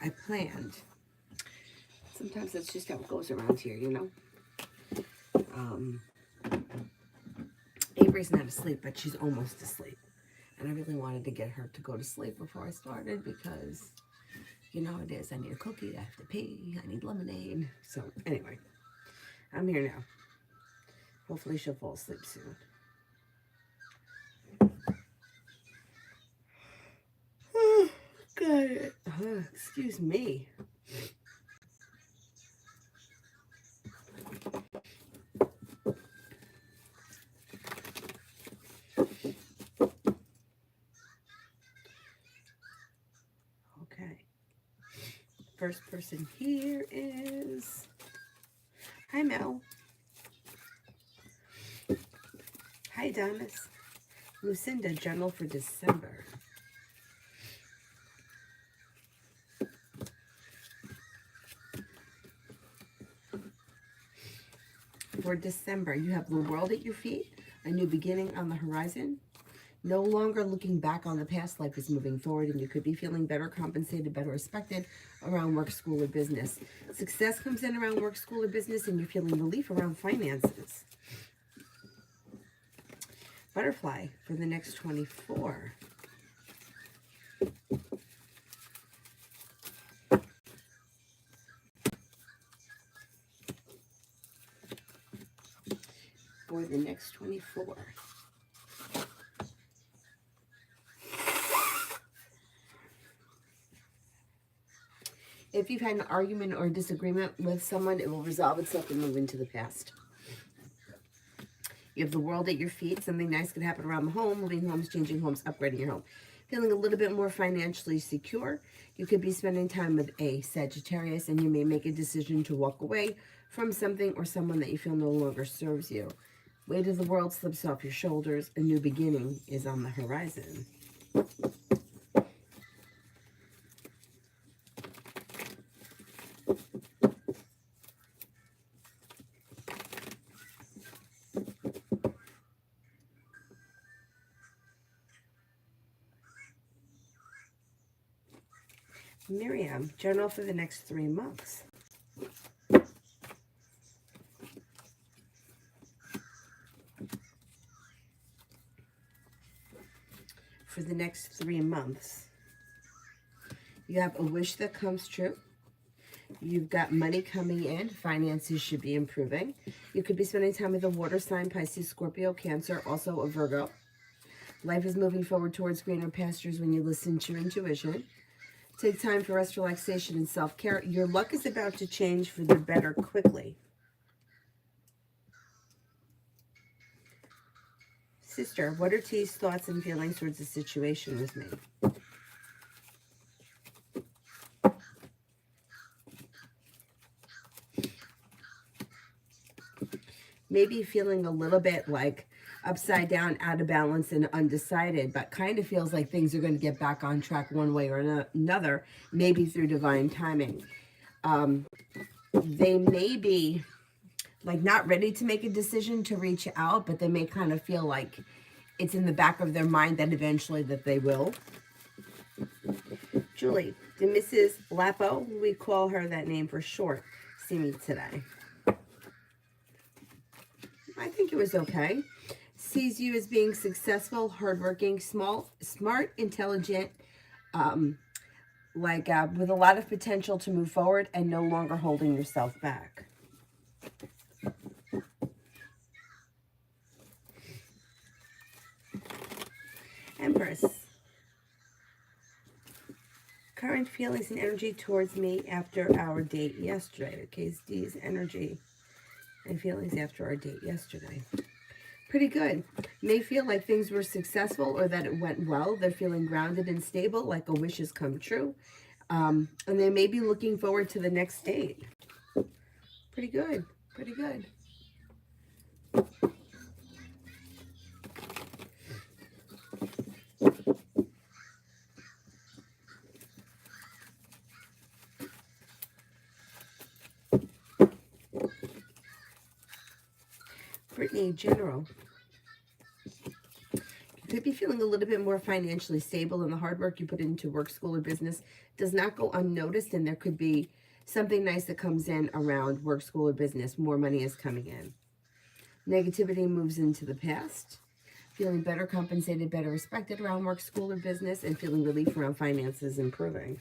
I planned. Sometimes that's just how it goes around here, you know. Avery's not asleep, but she's almost asleep. And I really wanted to get her to go to sleep before I started because, you know, it is. I need a cookie, I have to pee, I need lemonade. So, anyway, I'm here now. Hopefully she'll fall asleep soon. Oh, God. Excuse me. Okay. First person here is... Hi, Mel. Hi, Damas. Lucinda, journal for December. For December, you have the world at your feet, a new beginning on the horizon. No longer looking back on the past, life is moving forward, and you could be feeling better compensated, better respected around work, school, or business. Success comes in around work, school, or business, and you're feeling relief around finances. Butterfly for the next 24. For the next 24. If you've had an argument or disagreement with someone, it will resolve itself and move into the past. You have the world at your feet. Something nice could happen around the home, moving homes, changing homes, upgrading your home. Feeling a little bit more financially secure. You could be spending time with a Sagittarius, and you may make a decision to walk away from something or someone that you feel no longer serves you. Weight of the world slips off your shoulders. A new beginning is on the horizon. Miriam, journal for the next 3 months. For the next 3 months, you have a wish that comes true. You've got money coming in. Finances should be improving. You could be spending time with a water sign, Pisces, Scorpio, Cancer, also a Virgo. Life is moving forward towards greener pastures when you listen to your intuition. Take time for rest, relaxation, and self-care. Your luck is about to change for the better quickly. Sister, what are T's thoughts and feelings towards the situation with me? Maybe feeling a little bit like upside down, out of balance, and undecided, but kind of feels like things are going to get back on track one way or another, maybe through divine timing. They may be like not ready to make a decision to reach out, but they may kind of feel like it's in the back of their mind that eventually that they will. Julie, did Mrs. Lapo, we call her that name for short, see me today? I think it was okay. Sees you as being successful, hardworking, smart, intelligent, with a lot of potential to move forward and no longer holding yourself back. Empress. Current feelings and energy towards me after our date yesterday. Okay, D's energy and feelings after our date yesterday. Pretty good. May feel like things were successful or that it went well. They're feeling grounded and stable, like a wish has come true. And they may be looking forward to the next date. Pretty good. Pretty good. Brittany, general. could be feeling a little bit more financially stable, and the hard work you put into work, school, or business does not go unnoticed, and there could be something nice that comes in around work, school, or business. More money is coming in. Negativity moves into the past. Feeling better compensated, better respected around work, school, or business, and feeling relief around finances improving.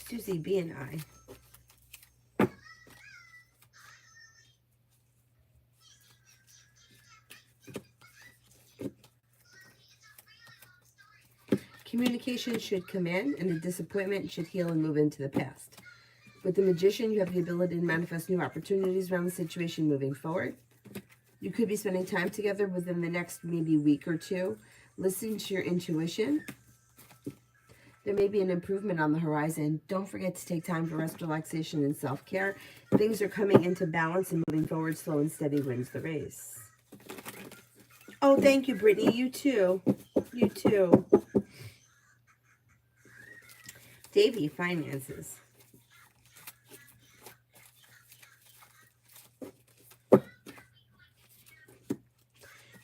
Susie B and I. Communication should come in, and the disappointment should heal and move into the past. With the Magician, you have the ability to manifest new opportunities around the situation moving forward. You could be spending time together within the next maybe week or two. Listen to your intuition. There may be an improvement on the horizon. Don't forget to take time for rest, relaxation, and self-care. Things are coming into balance and moving forward. Slow and steady wins the race. Oh, thank you, Brittany. You too. You too. Davey, finances.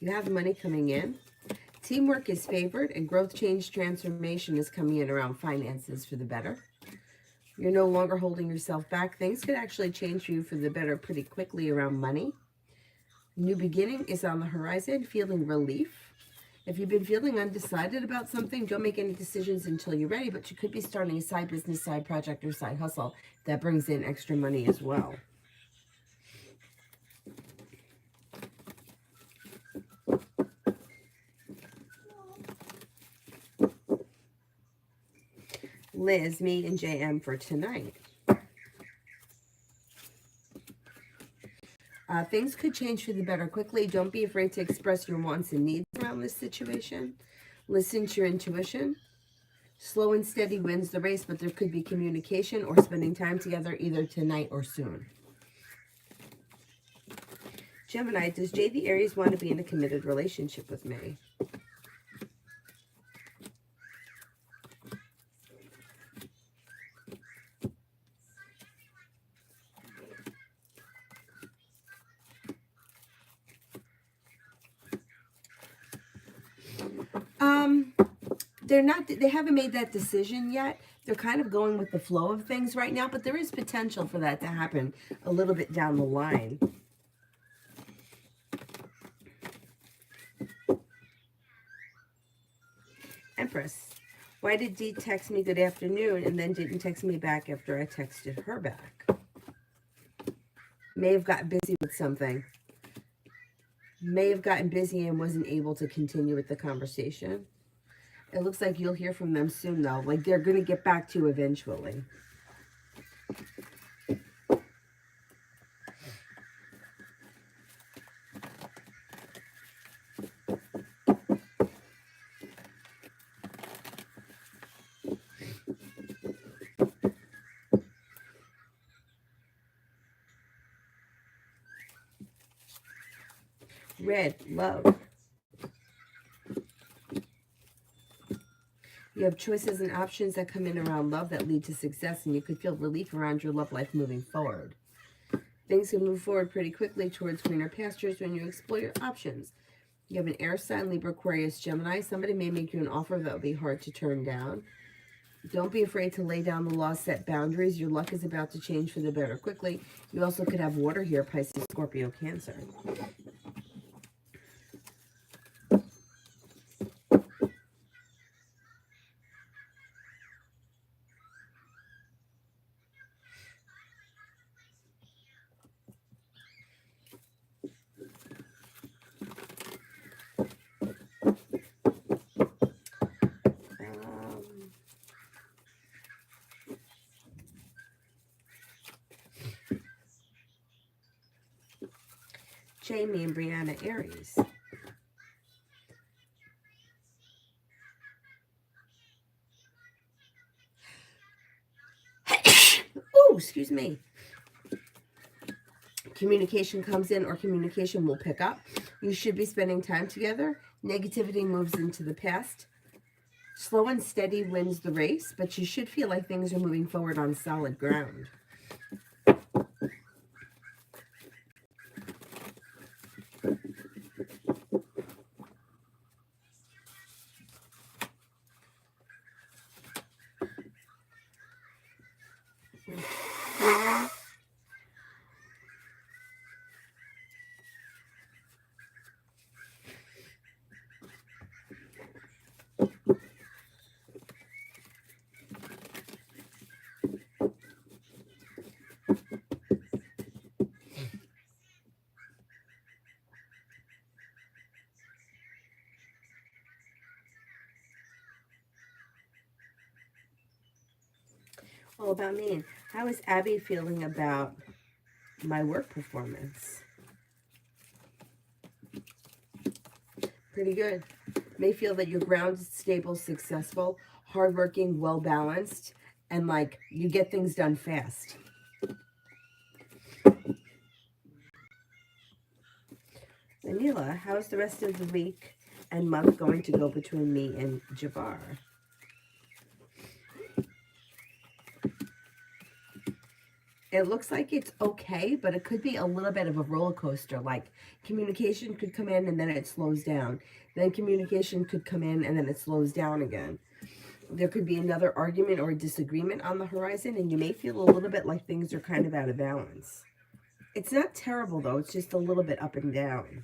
You have money coming in. Teamwork is favored, and growth, change, transformation is coming in around finances for the better. You're no longer holding yourself back. Things could actually change for you for the better pretty quickly around money. New beginning is on the horizon, feeling relief. If you've been feeling undecided about something, don't make any decisions until you're ready, but you could be starting a side business, side project, or side hustle that brings in extra money as well. Liz, me, and JM for tonight. Things could change for the better quickly. Don't be afraid to express your wants and needs around this situation. Listen to your intuition. Slow and steady wins the race, but there could be communication or spending time together either tonight or soon. Gemini, does J the Aries want to be in a committed relationship with me? They haven't made that decision yet. They're kind of going with the flow of things right now, but there is potential for that to happen a little bit down the line. Empress, why did Dee text me good afternoon and then didn't text me back after I texted her back? May have gotten busy with something. May have gotten busy and wasn't able to continue with the conversation. It looks like you'll hear from them soon, though. Like, they're going to get back to you eventually. Red, love. You have choices and options that come in around love that lead to success, and you could feel relief around your love life moving forward. Things can move forward pretty quickly towards greener pastures when you explore your options. You have an air sign, Libra, Aquarius, Gemini. Somebody may make you an offer that will be hard to turn down. Don't be afraid to lay down the law, set boundaries. Your luck is about to change for the better quickly. You also could have water here, Pisces, Scorpio, Cancer. Jamie and Brianna, Aries. Oh, excuse me. Communication comes in or communication will pick up. You should be spending time together. Negativity moves into the past. Slow and steady wins the race, but you should feel like things are moving forward on solid ground. All about me. How is Abby feeling about my work performance? Pretty good. May feel that you're grounded, stable, successful, hardworking, well-balanced, and like you get things done fast. Anila, how's the rest of the week and month going to go between me and Jabbar? It looks like it's okay, but it could be a little bit of a roller coaster. Like communication could come in and then it slows down. Then communication could come in and then it slows down again. There could be another argument or a disagreement on the horizon, and you may feel a little bit like things are kind of out of balance. It's not terrible, though. It's just a little bit up and down.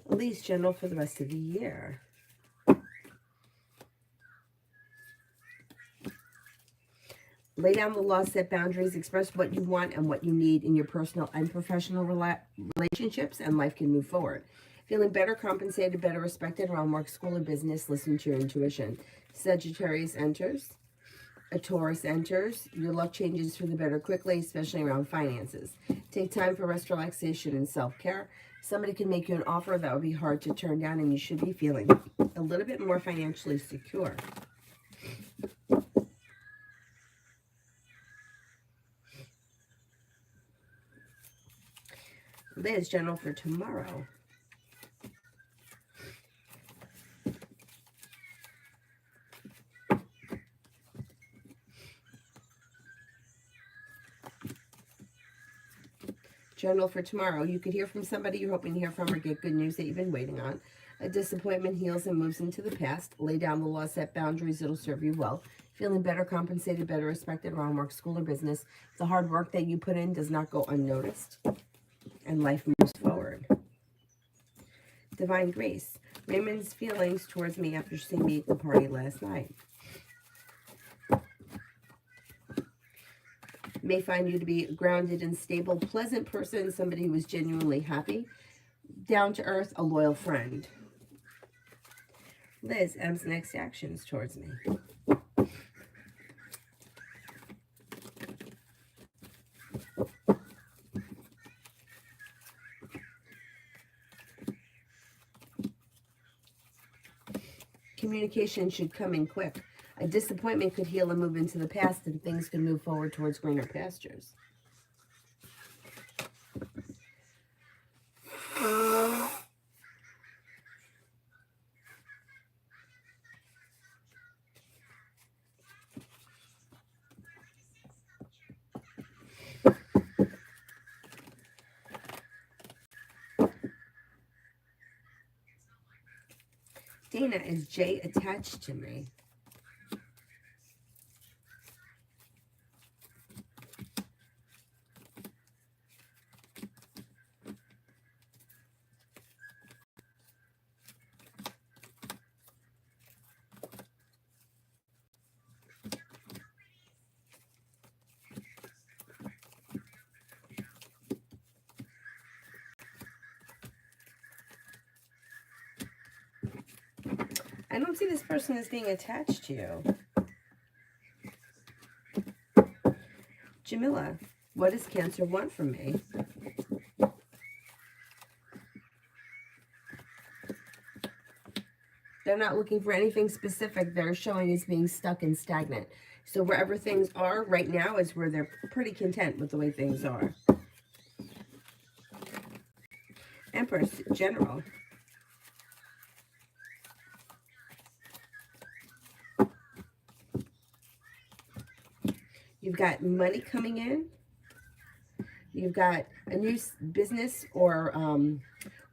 At least general for the rest of the year. Lay down the law, set boundaries, express what you want and what you need in your personal and professional relationships, and life can move forward. Feeling better, compensated, better respected around work, school, or business, listen to your intuition. Sagittarius enters. A Taurus enters. Your luck changes for the better quickly, especially around finances. Take time for rest, relaxation, and self-care. Somebody can make you an offer that would be hard to turn down, and you should be feeling a little bit more financially secure. Liz, general for tomorrow. General for tomorrow. You could hear from somebody you're hoping to hear from or get good news that you've been waiting on. A disappointment heals and moves into the past. Lay down the law, set boundaries. It'll serve you well. Feeling better, compensated, better respected around work, school, or business. The hard work that you put in does not go unnoticed. And life moves forward. Divine grace. Raymond's feelings towards me after seeing me at the party last night. May find you to be a grounded and stable, pleasant person, somebody who is genuinely happy, down to earth, a loyal friend. Liz, M's next actions towards me. Communication should come in quick. A disappointment could heal and move into the past, and things can move forward towards greener pastures. Dana, is Jay attached to me? don't see this person as being attached to you. Jamila, what does Cancer want from me? They're not looking for anything specific. They're showing as being stuck and stagnant. So wherever things are right now is where they're pretty content with the way things are. Empress, General. You've got money coming in. You've got a new business or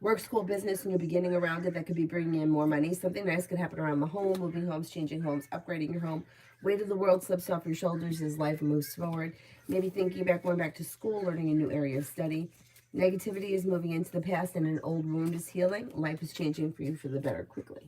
work, school, business, and you're beginning around it that could be bringing in more money. Something nice could happen around the home, moving homes, changing homes, upgrading your home. Weight of the world slips off your shoulders as life moves forward. Maybe thinking about going back to school, learning a new area of study. Negativity is moving into the past and an old wound is healing. Life is changing for you for the better quickly.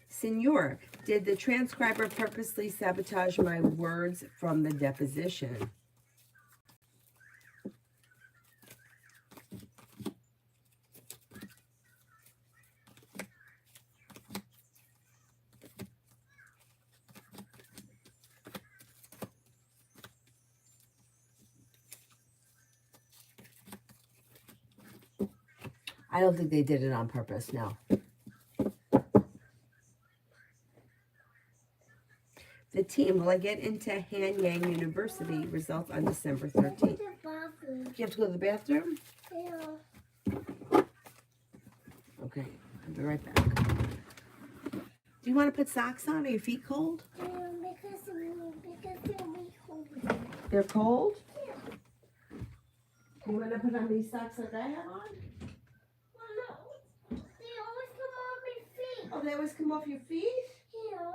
Senor, did the transcriber purposely sabotage my words from the deposition? I don't think they did it on purpose, no. The team, will I get into Hanyang University? Results on December 13th. You have to go to the bathroom? Yeah. Okay, I'll be right back. Do you want to put socks on? Are your feet cold? Yeah, because they'll be cold. They're cold? Yeah. You want to put on these socks like I have on? Well, no. They always come off my feet. Oh, they always come off your feet? Yeah.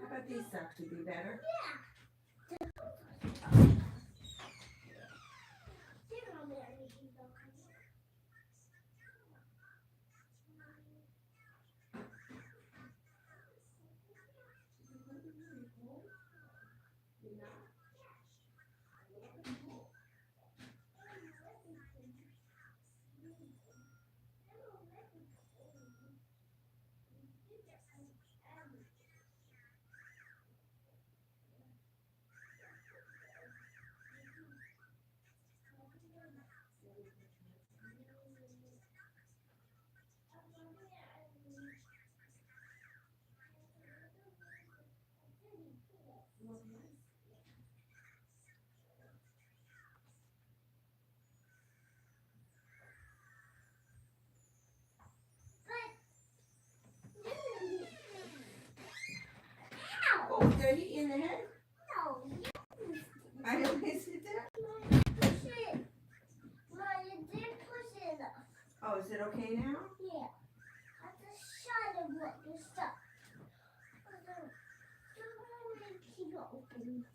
How about these socks would be better? Yeah. Oh, did I hit you in the head? No. I don't miss it there? Push it. Mom, you did push it enough. Oh, is it okay now? Yeah. At the side of what you stuck. Don't keep it open.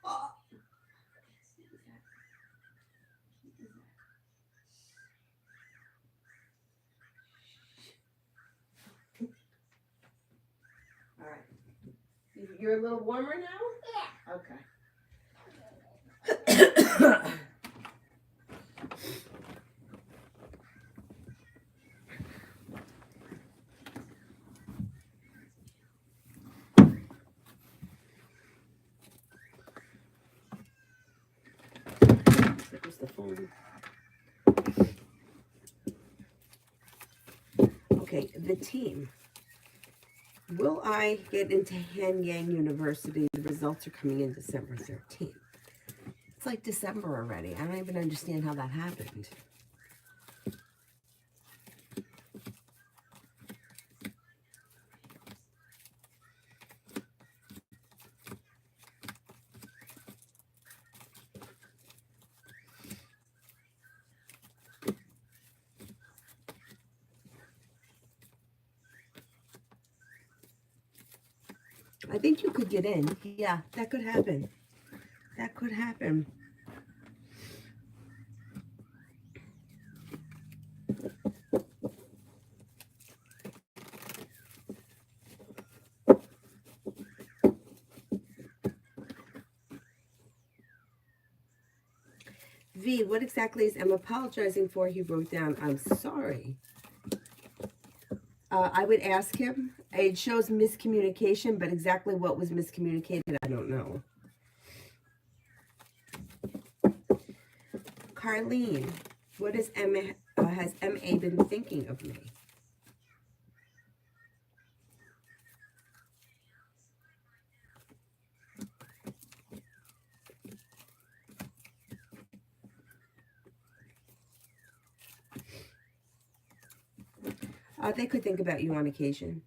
Oh. All right. You're a little warmer now? Yeah. Okay. There's the phone. Okay, the team. Will I get into Hanyang University? The results are coming in December 13th. It's like December already. I don't even understand how that happened. I think you could get in. Yeah, that could happen. That could happen. V, what exactly is M apologizing for? He wrote down, I'm sorry. I would ask him. It shows miscommunication, but exactly what was miscommunicated, I don't know. Carlene, what is has MA been thinking of me? They could think about you on occasion.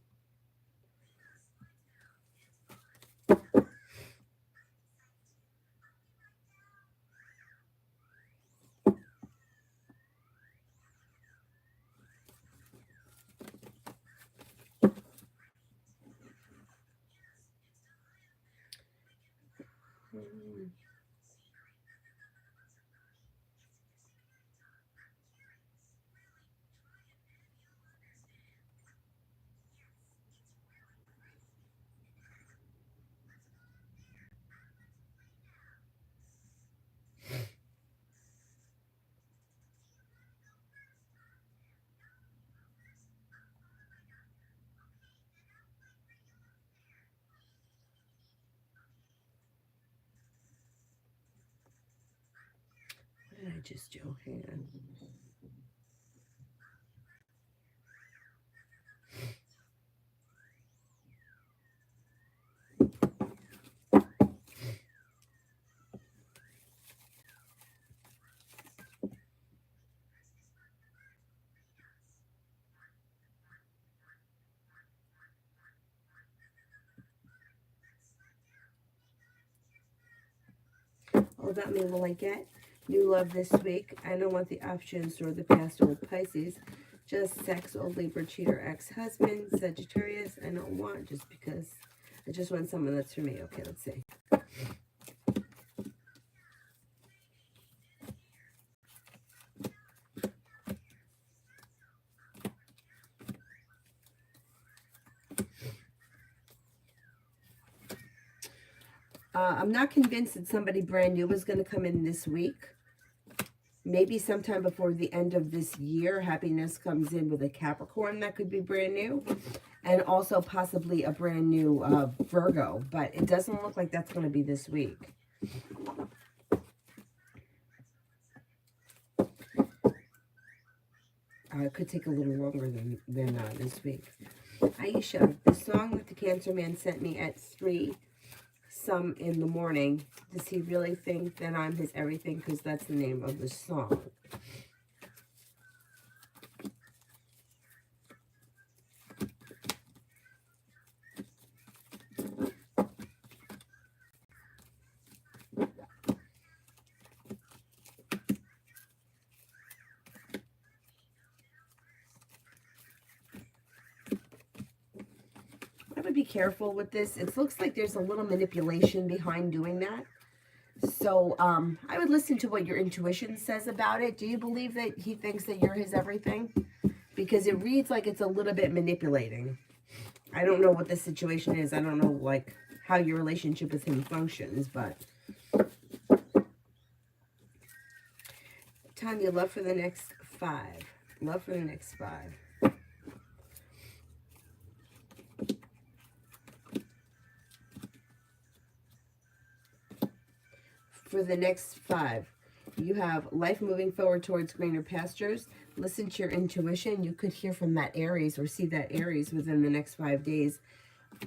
What did I just do? Hang on. All about me, will I get new love this week? I don't want the options or the past old Pisces. Just sex, old Libra, cheater, ex-husband, Sagittarius. I don't want just because. I just want someone that's for me. Okay, let's see. I'm not convinced that somebody brand new is going to come in this week. Maybe sometime before the end of this year, happiness comes in with a Capricorn that could be brand new. And also possibly a brand new Virgo. But it doesn't look like that's going to be this week. It could take a little longer than this week. Aisha, the song that the Cancer Man sent me at 3 some in the morning, does he really think that I'm his everything? Because that's the name of the song. I would be careful with this. It looks like there's a little manipulation behind doing that. So I would listen to what your intuition says about it. Do you believe that he thinks that you're his everything? Because it reads like it's a little bit manipulating. I don't know what the situation is. I don't know, like, how your relationship with him functions, but... Tanya, love for the next 5. Love for the next 5. For the next 5, you have life moving forward towards greener pastures. Listen to your intuition. You could hear from that Aries or see that Aries within the next 5 days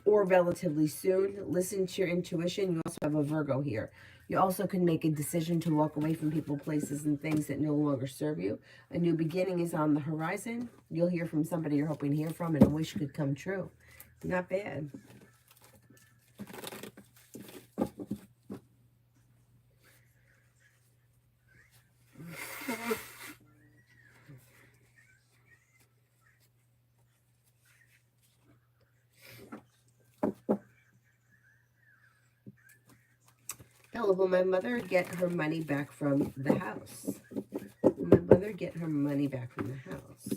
or relatively soon. Listen to your intuition. You also have a Virgo here. You also can make a decision to walk away from people, places, and things that no longer serve you. A new beginning is on the horizon. You'll hear from somebody you're hoping to hear from, and a wish could come true. Not bad. Bella, will my mother get her money back from the house? Will my mother get her money back from the house?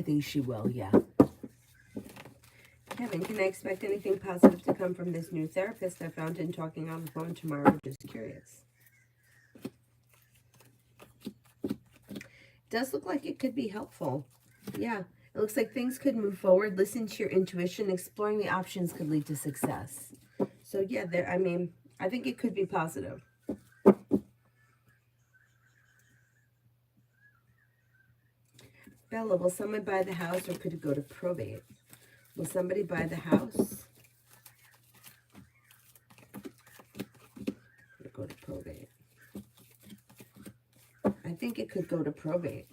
I think she will, yeah. Kevin, can I expect anything positive to come from this new therapist I found in talking on the phone tomorrow? Just curious. Does look like it could be helpful. Yeah, it looks like things could move forward. Listen to your intuition. Exploring the options could lead to success. So yeah, there. I mean, I think it could be positive. Bella, will someone buy the house or could it go to probate? Will somebody buy the house? Could it go to probate? I think it could go to probate.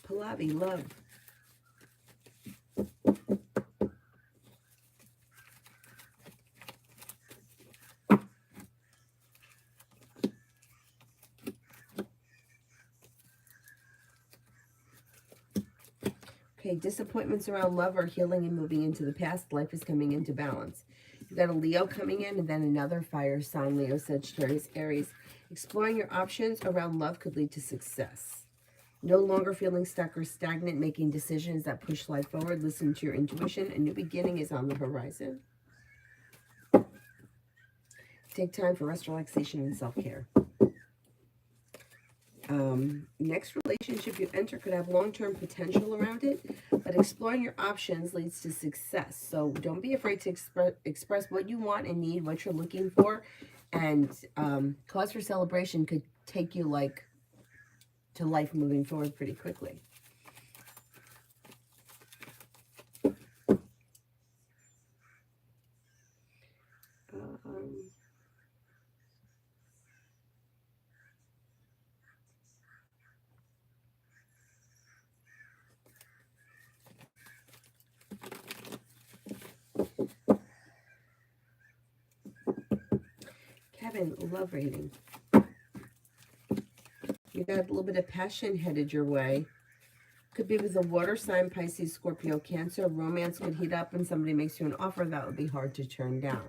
Pallavi, love. Okay, disappointments around love are healing and moving into the past. Life is coming into balance. You've got a Leo coming in and then another fire sign, Leo, Sagittarius, Aries. Exploring your options around love could lead to success. No longer feeling stuck or stagnant, making decisions that push life forward. Listen to your intuition. A new beginning is on the horizon. Take time for rest, relaxation, and self-care. Next relationship you enter could have long-term potential around it, but exploring your options leads to success. So don't be afraid to express what you want and need, what you're looking for, and cause for celebration could take you like to life moving forward pretty quickly. Kevin, love reading. You got a little bit of passion headed your way. Could be with a water sign, Pisces, Scorpio, Cancer. Romance could heat up and somebody makes you an offer that would be hard to turn down.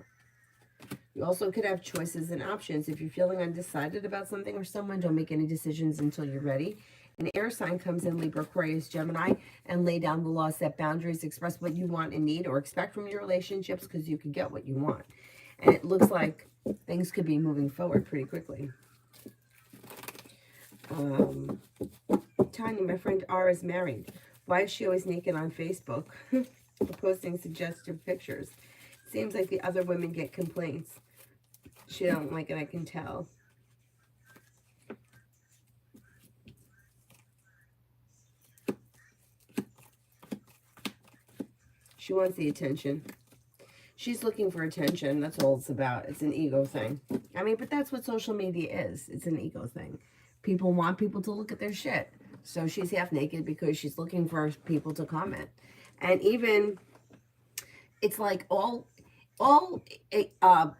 You also could have choices and options. If you're feeling undecided about something or someone, don't make any decisions until you're ready. An air sign comes in, Libra, Aquarius, Gemini, and lay down the law, set boundaries, express what you want and need or expect from your relationships because you can get what you want. And it looks like things could be moving forward pretty quickly. Tanya, my friend R is married. Why is she always naked on Facebook? Posting suggestive pictures. Seems like the other women get complaints. She don't like it, I can tell. She wants the attention. She's looking for attention. That's all it's about. It's an ego thing. I mean, but that's what social media is. It's an ego thing. People want people to look at their shit. So she's half naked because she's looking for people to comment. And even, it's like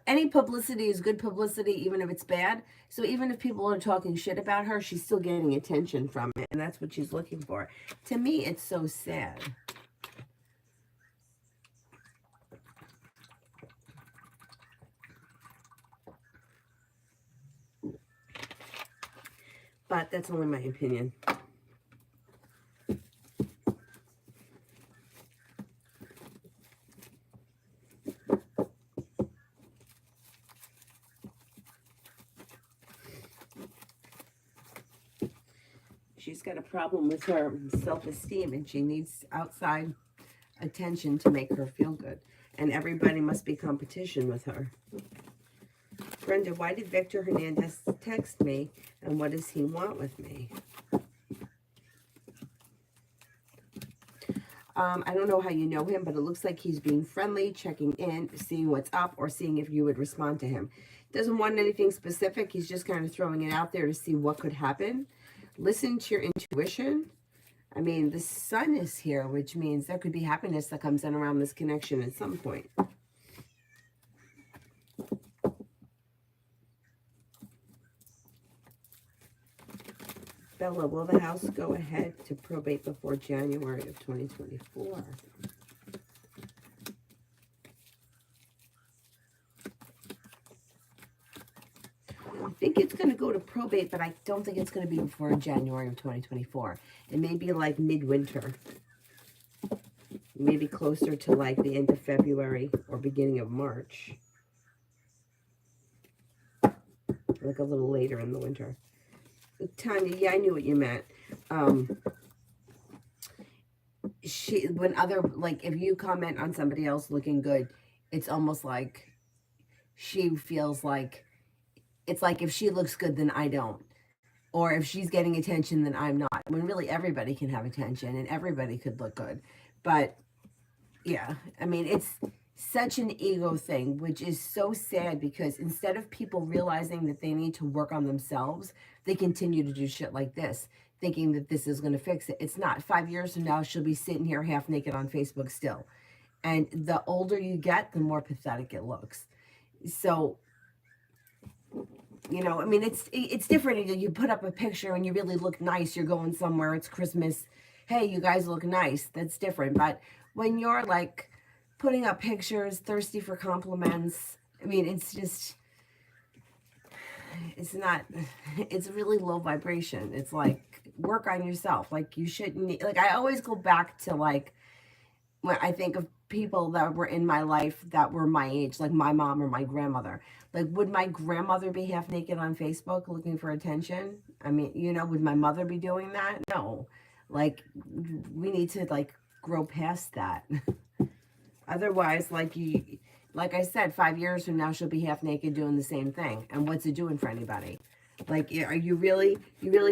any publicity is good publicity, even if it's bad. So even if people are talking shit about her, she's still getting attention from it. And that's what she's looking for. To me, it's so sad. But that's only my opinion. She's got a problem with her self-esteem and she needs outside attention to make her feel good. And everybody must be competition with her. Brenda, why did Victor Hernandez text me and what does he want with me? I don't know how you know him, but it looks like he's being friendly, checking in, seeing what's up, or seeing if you would respond to him. Doesn't want anything specific. He's just kind of throwing it out there to see what could happen. Listen to your intuition. I mean, the sun is here, which means there could be happiness that comes in around this connection at some point. Bella, will the house go ahead to probate before January of 2024? I think it's going to go to probate, but I don't think it's going to be before January of 2024. It may be like midwinter. Maybe closer to like the end of February or beginning of March. Like a little later in the winter. Tanya, yeah, I knew what you meant. If you comment on somebody else looking good, it's almost like she feels like, it's like if she looks good, then I don't. Or if she's getting attention, then I'm not. When really everybody can have attention and everybody could look good. But yeah, I mean, it's such an ego thing, which is so sad because instead of people realizing that they need to work on themselves, they continue to do shit like this, thinking that this is going to fix it. It's not. 5 years from now, she'll be sitting here half naked on Facebook still. And the older you get, the more pathetic it looks. So, you know, I mean, it's different. You put up a picture and you really look nice. You're going somewhere. It's Christmas. Hey, you guys look nice. That's different. But when you're like putting up pictures, thirsty for compliments, I mean, it's just, it's not, it's really low vibration. It's like, work on yourself. Like, you shouldn't, like, I always go back to, like, when I think of people that were in my life that were my age, like my mom or my grandmother. Like, would my grandmother be half naked on Facebook looking for attention? I mean, you know, would my mother be doing that? No. Like, we need to, like, grow past that. Otherwise, like I said, 5 years from now, she'll be half naked doing the same thing. And what's it doing for anybody? Like, are you really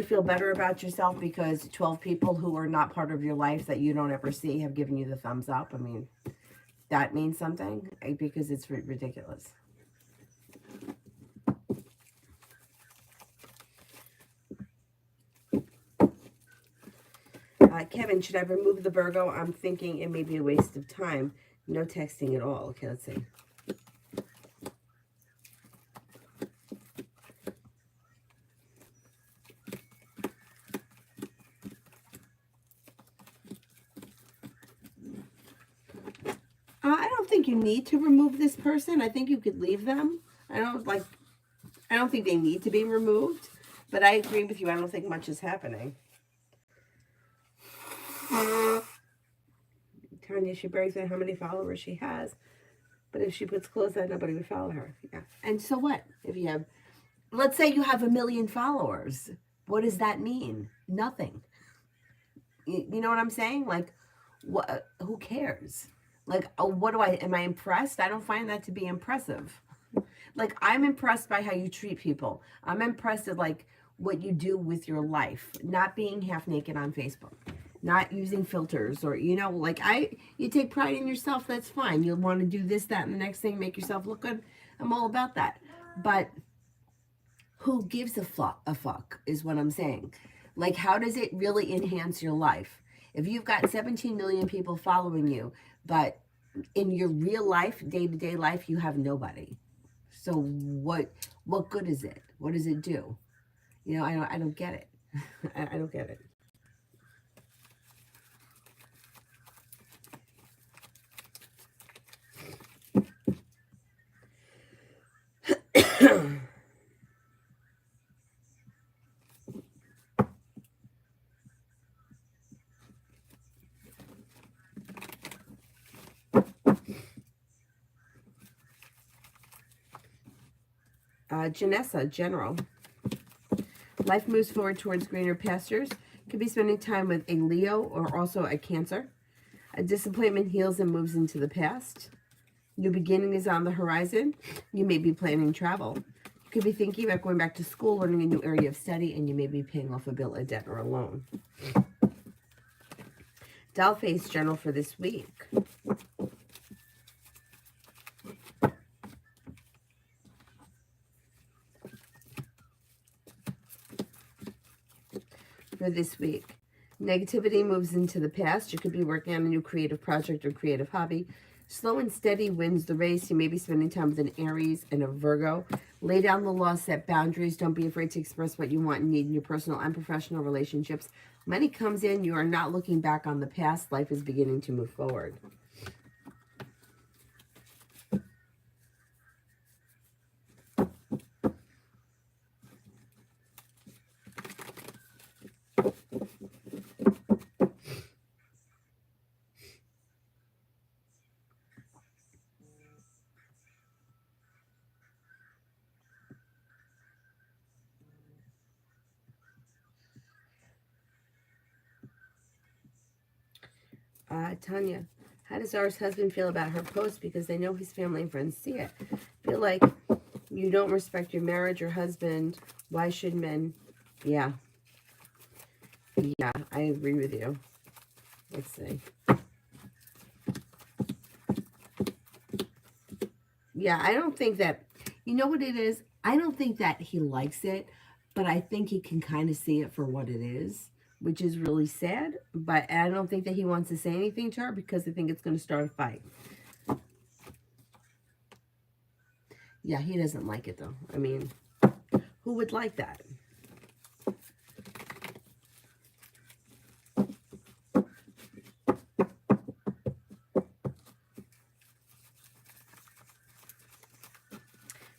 feel better about yourself because 12 people who are not part of your life that you don't ever see have given you the thumbs up? I mean, that means something because it's ridiculous. Kevin, should I remove the Virgo? I'm thinking it may be a waste of time. No texting at all. Okay, let's see. I don't think you need to remove this person. I think you could leave them. I don't think they need to be removed, but I agree with you. I don't think much is happening. Tanya, she brags on how many followers she has, but if she puts clothes on, nobody would follow her. Yeah. And so what? If you have, let's say you have 1 million followers, what does that mean? Nothing. You know what I'm saying? Like, what? Who cares? Like, am I impressed? I don't find that to be impressive. Like, I'm impressed by how you treat people. I'm impressed at, like, what you do with your life. Not being half naked on Facebook. Not using filters or, you know, like, you take pride in yourself, that's fine. You'll want to do this, that, and the next thing, make yourself look good. I'm all about that. But who gives a fuck is what I'm saying. Like, how does it really enhance your life? If you've got 17 million people following you, but in your real life, day-to-day life, you have nobody. So what good is it? What does it do? You know, I don't get it. I don't get it. Janessa, general. Life moves forward towards greener pastures. Could be spending time with a Leo or also a Cancer. A disappointment heals and moves into the past. New beginning is on the horizon. You may be planning travel. You could be thinking about going back to school, learning a new area of study, and you may be paying off a bill, a debt, or a loan. Doll face journal for this week. For this week. Negativity moves into the past. You could be working on a new creative project or creative hobby. Slow and steady wins the race. You may be spending time with an Aries and a Virgo. Lay down the law, set boundaries. Don't be afraid to express what you want and need in your personal and professional relationships. Money comes in. You are not looking back on the past. Life is beginning to move forward. Tanya, how does our husband feel about her post? Because they know his family and friends see it. Feel like you don't respect your marriage or husband. Why should men? Yeah. Yeah, I agree with you. Let's see. Yeah, I don't think that, you know what it is? I don't think that he likes it, but I think he can kind of see it for what it is, which is really sad. But I don't think that he wants to say anything to her because I think it's going to start a fight. Yeah, he doesn't like it though. I mean, who would like that?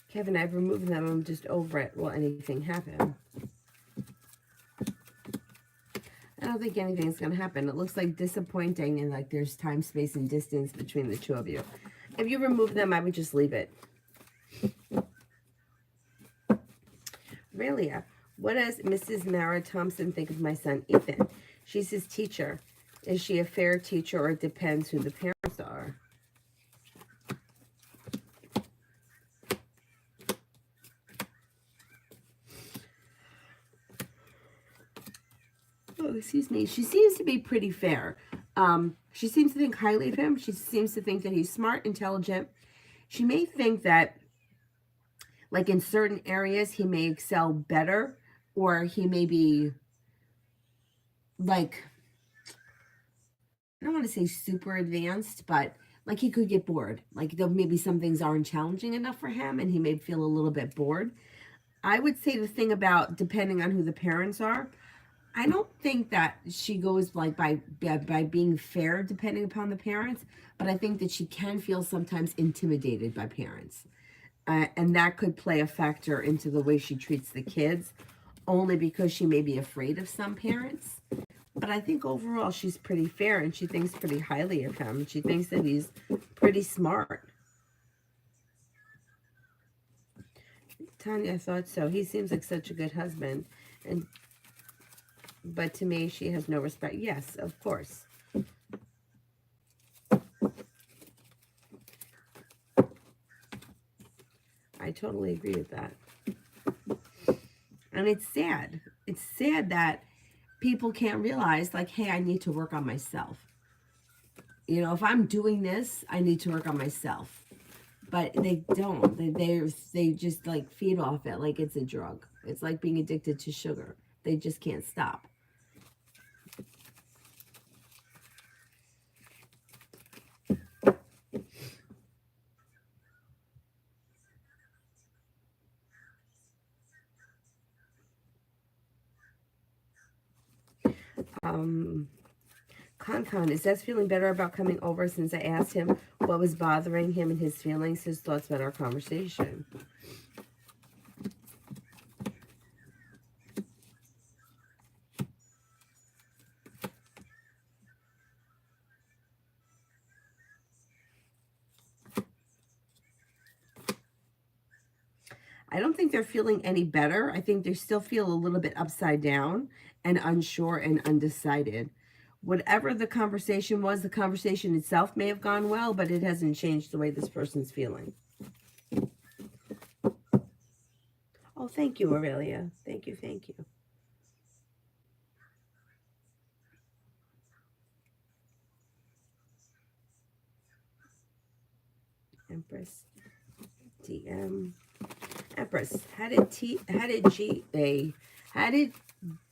Kevin, I've removed them. I'm just over it. Will anything happen? I don't think anything's going to happen. It looks like disappointing and like there's time, space, and distance between the two of you. If you remove them, I would just leave it. Aurelia, what does Mrs. Mara Thompson think of my son, Ethan? She's his teacher. Is she a fair teacher or it depends who the parents are? Oh, excuse me. She seems to be pretty fair. She seems to think highly of him. She seems to think that he's smart, intelligent. She may think that, like in certain areas, he may excel better, or he may be, like, I don't want to say super advanced, but like he could get bored. Like maybe some things aren't challenging enough for him, and he may feel a little bit bored. I would say the thing about depending on who the parents are, I don't think that she goes like by being fair depending upon the parents, but I think that she can feel sometimes intimidated by parents. And that could play a factor into the way she treats the kids, only because she may be afraid of some parents. But I think overall she's pretty fair and she thinks pretty highly of him. She thinks that he's pretty smart. Tanya, I thought so. He seems like such a good husband. But to me, she has no respect. Yes, of course. I totally agree with that. And it's sad. It's sad that people can't realize, like, hey, I need to work on myself. You know, if I'm doing this, I need to work on myself. But they don't. They just, like, feed off it like it's a drug. It's like being addicted to sugar. They just can't stop. Con, is Des feeling better about coming over since I asked him what was bothering him and his feelings, his thoughts about our conversation? I don't think they're feeling any better. I think they still feel a little bit upside down and unsure and undecided. Whatever the conversation was, the conversation itself may have gone well, but it hasn't changed the way this person's feeling. Oh, thank you, Aurelia. Thank you, thank you. Empress, DM, Empress. How did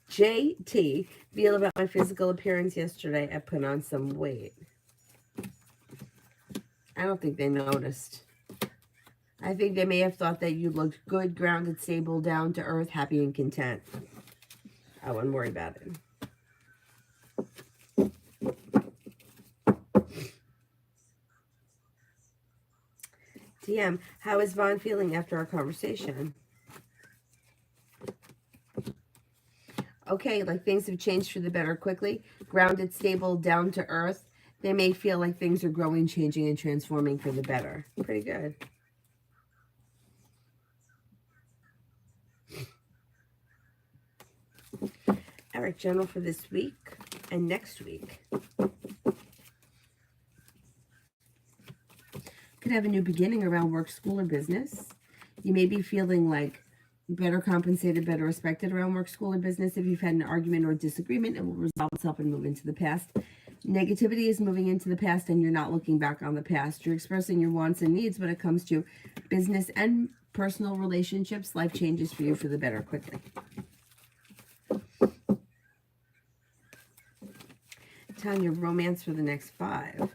JT feel about my physical appearance yesterday? I put on some weight. I don't think they noticed. I think they may have thought that you looked good, grounded, stable, down to earth, happy, and content. I wouldn't worry about it. DM, how is Vaughn feeling after our conversation? Okay, like things have changed for the better quickly. Grounded, stable, down to earth. They may feel like things are growing, changing, and transforming for the better. Pretty good. Eric, general for this week and next week. Could have a new beginning around work, school, or business. You may be feeling like better compensated, better respected around work, school, or business. If you've had an argument or disagreement, it will resolve itself and move into the past. Negativity is moving into the past and you're not looking back on the past. You're expressing your wants and needs when it comes to business and personal relationships. Life changes for you for the better quickly. Tanya, romance for the next 5.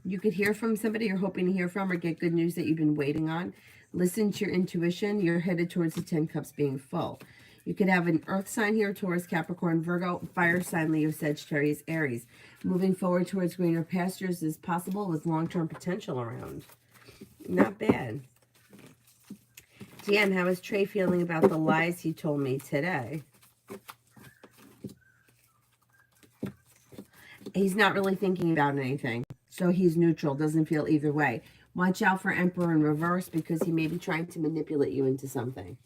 You could hear from somebody you're hoping to hear from or get good news that you've been waiting on. Listen to your intuition. You're headed towards the 10 cups being full. You could have an earth sign here, Taurus, Capricorn, Virgo, fire sign, Leo, Sagittarius, Aries. Moving forward towards greener pastures is possible with long-term potential around. Not bad. DM, how is Trey feeling about the lies he told me today? He's not really thinking about anything. So he's neutral, doesn't feel either way. Watch out for Emperor in reverse because he may be trying to manipulate you into something.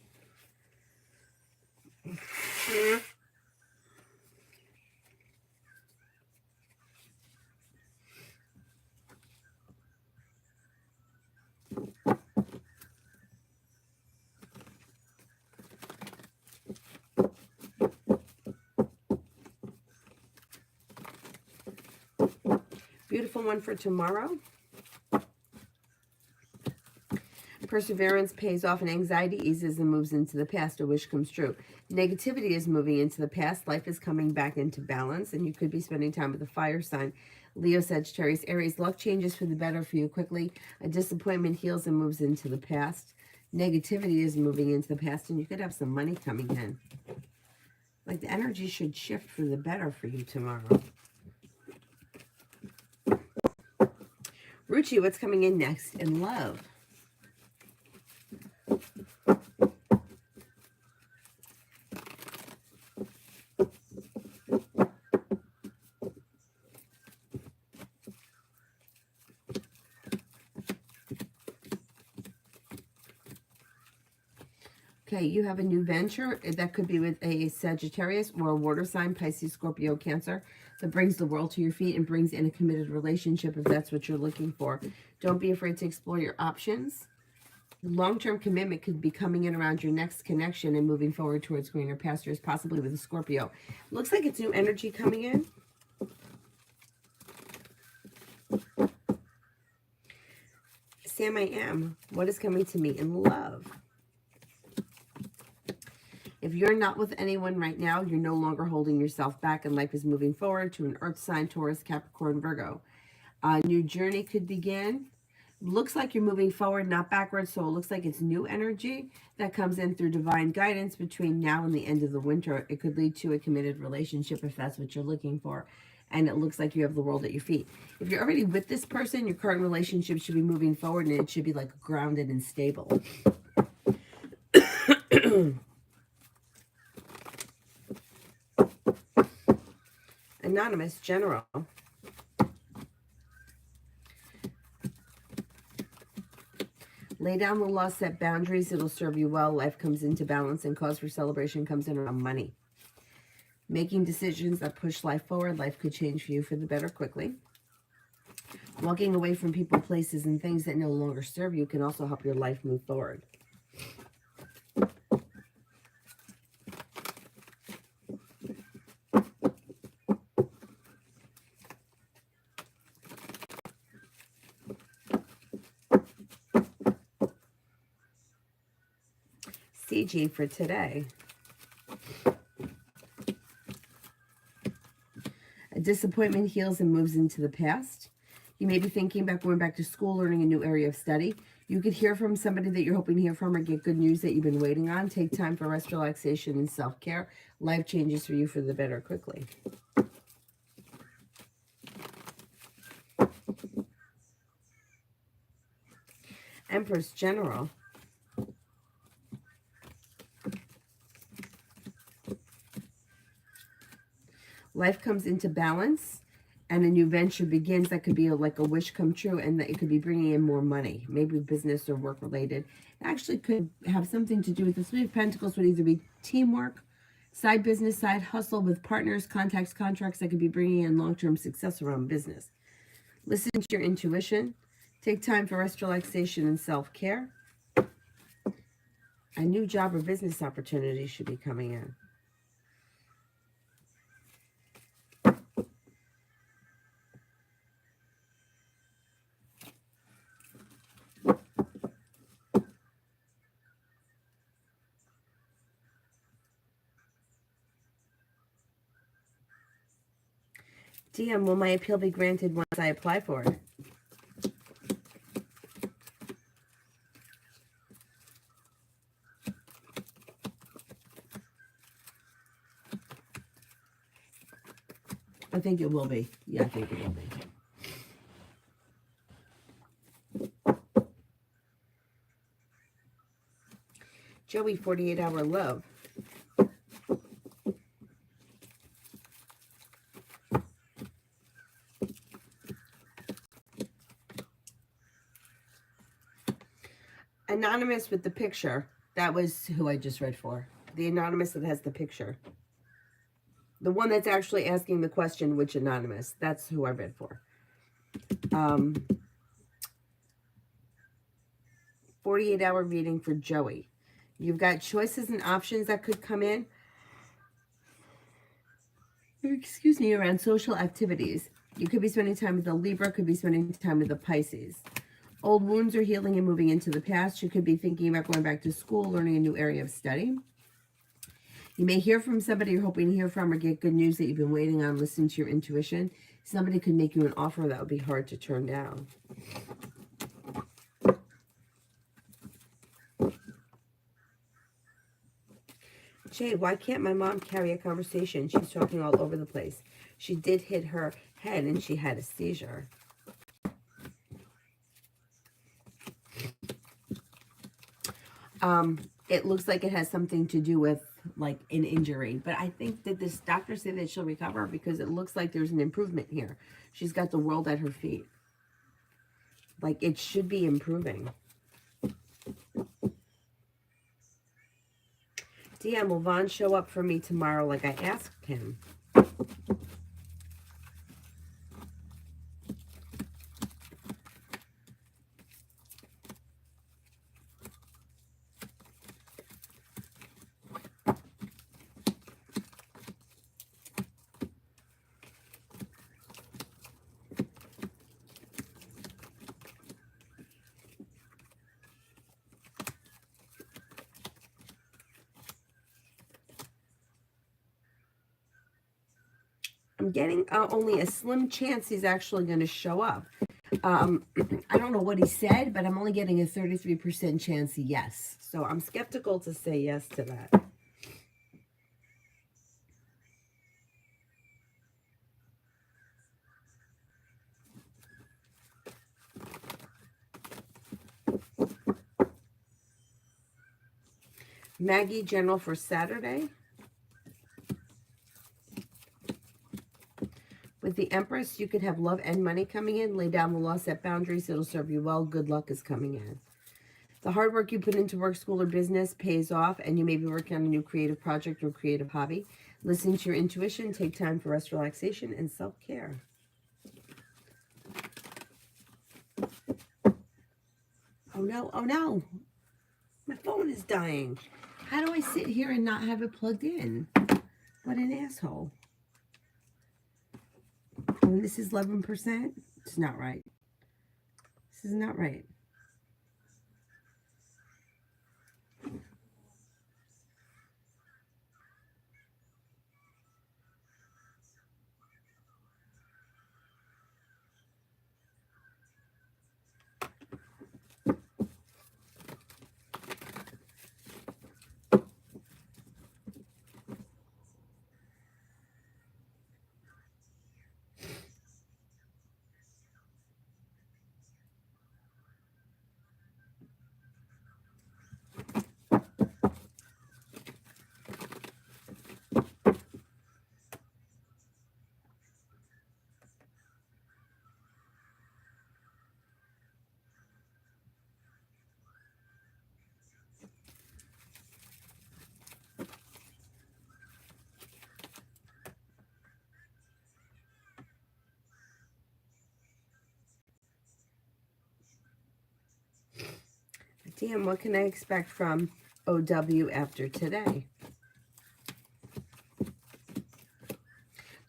Beautiful one for tomorrow. Perseverance pays off and anxiety eases and moves into the past. A wish comes true. Negativity is moving into the past. Life is coming back into balance, and you could be spending time with a fire sign. Leo, Sagittarius, Aries. Luck changes for the better for you quickly. A disappointment heals and moves into the past. Negativity is moving into the past, and you could have some money coming in. Like the energy should shift for the better for you tomorrow. Ruchi, what's coming in next in love? Okay, you have a new venture. That could be with a Sagittarius or a water sign, Pisces, Scorpio, Cancer, that brings the world to your feet and brings in a committed relationship if that's what you're looking for. Don't be afraid to explore your options. Long-term commitment could be coming in around your next connection and moving forward towards greener pastures, possibly with a Scorpio. Looks like it's new energy coming in. Sam, I am. What is coming to me in love? If you're not with anyone right now, you're no longer holding yourself back and life is moving forward to an earth sign, Taurus, Capricorn, Virgo. A new journey could begin. Looks like you're moving forward, not backwards, so it looks like it's new energy that comes in through divine guidance between now and the end of the winter. It could lead to a committed relationship if that's what you're looking for. And it looks like you have the world at your feet. If you're already with this person, your current relationship should be moving forward and it should be like grounded and stable. Anonymous, general. Lay down the law, set boundaries. It'll serve you well. Life comes into balance and cause for celebration comes in around money. Making decisions that push life forward. Life could change for you for the better quickly. Walking away from people, places, and things that no longer serve you can also help your life move forward. Ouija for today. A disappointment heals and moves into the past. You may be thinking about going back to school, learning a new area of study. You could hear from somebody that you're hoping to hear from or get good news that you've been waiting on. Take time for rest, relaxation, and self-care. Life changes for you for the better quickly. Empress General. Life comes into balance and a new venture begins. That could be like a wish come true, and that it could be bringing in more money, maybe business or work related. It actually could have something to do with the Three of Pentacles. Would either be teamwork, side business, side hustle with partners, contacts, contracts that could be bringing in long-term success around business. Listen to your intuition. Take time for rest, relaxation, and self-care. A new job or business opportunity should be coming in. DM, will my appeal be granted once I apply for it? I think it will be. Yeah, I think it will be. Joey, 48-hour love. Anonymous with the picture. That was who I just read for. The anonymous that has the picture. The one that's actually asking the question, which anonymous. That's who I read for. 48-hour reading for Joey. You've got choices and options that could come in. Excuse me, around social activities. You could be spending time with a Libra, could be spending time with a Pisces. Old wounds are healing and moving into the past. You could be thinking about going back to school, learning a new area of study. You may hear from somebody you're hoping to hear from or get good news that you've been waiting on. Listen to your intuition. Somebody could make you an offer that would be hard to turn down. Jade, why can't my mom carry a conversation? She's talking all over the place. She did hit her head and she had a seizure. It looks like it has something to do with like an injury, but I think that this doctor said that she'll recover because it looks like there's an improvement here. She's got the world at her feet. Like it should be improving. DM, will Vaughn show up for me tomorrow like I asked him? I'm getting only a slim chance he's actually going to show up. I don't know what he said, but I'm only getting a 33% chance yes. So I'm skeptical to say yes to that. Maggie, general for Saturday. With the Empress, you could have love and money coming in. Lay down the law, set boundaries. It'll serve you well. Good luck is coming in. The hard work you put into work, school, or business pays off, and you may be working on a new creative project or creative hobby. Listen to your intuition. Take time for rest, relaxation, and self-care. Oh, no. Oh, no. My phone is dying. How do I sit here and not have it plugged in? What an asshole. And this is 11%. It's not right. This is not right. DM, what can I expect from OW after today?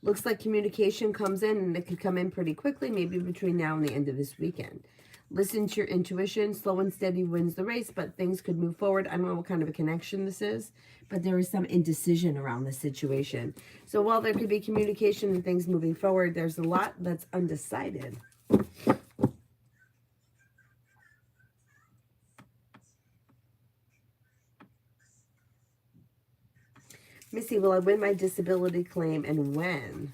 Looks like communication comes in, and it could come in pretty quickly, maybe between now and the end of this weekend. Listen to your intuition. Slow and steady wins the race, but things could move forward. I don't know what kind of a connection this is, but there is some indecision around the situation. So while there could be communication and things moving forward, there's a lot that's undecided. Missy, will I win my disability claim, and when?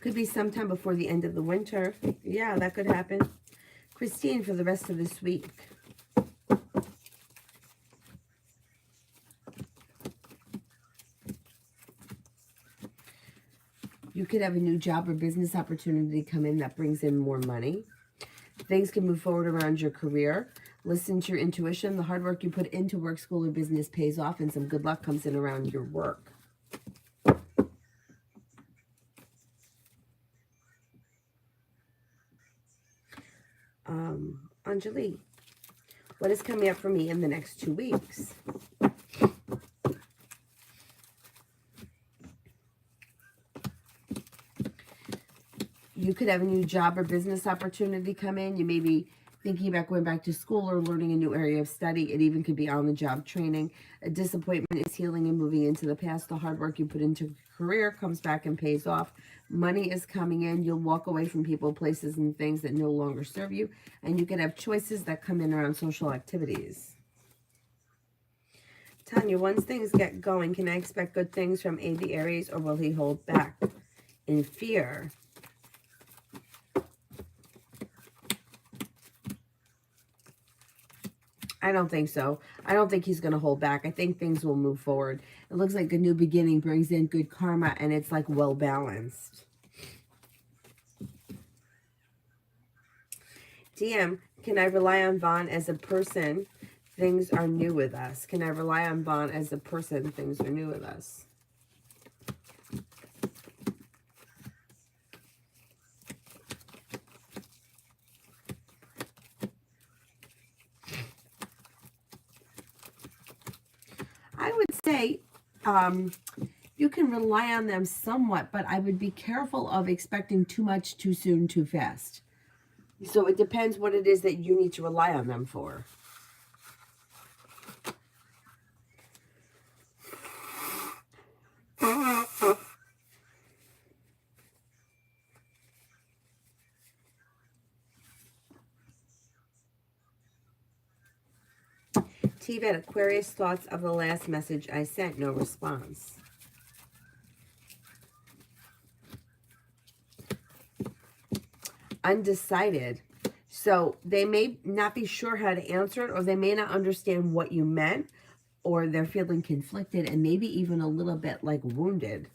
Could be sometime before the end of the winter. Yeah, that could happen. Christine, for the rest of this week. You could have a new job or business opportunity come in that brings in more money. Things can move forward around your career. Listen to your intuition. The hard work you put into work, school, or business pays off, and some good luck comes in around your work. Anjali, what is coming up for me in the next 2 weeks? You could have a new job or business opportunity come in. You may be thinking about going back to school or learning a new area of study. It even could be on-the-job training. A disappointment is healing and moving into the past. The hard work you put into a career comes back and pays off. Money is coming in. You'll walk away from people, places, and things that no longer serve you. And you could have choices that come in around social activities. Tanya, once things get going, can I expect good things from AB Aries, or will he hold back in fear? I don't think so. I don't think he's going to hold back. I think things will move forward. It looks like a new beginning brings in good karma, and it's like well balanced. DM, can I rely on Vaughn as a person? Things are new with us. Can I rely on Vaughn as a person? Things are new with us. I would say you can rely on them somewhat, but I would be careful of expecting too much, too soon, too fast. So it depends what it is that you need to rely on them for. Tivet, Aquarius, thoughts of the last message I sent. No response. Undecided. So they may not be sure how to answer it, or they may not understand what you meant, or they're feeling conflicted and maybe even a little bit like wounded.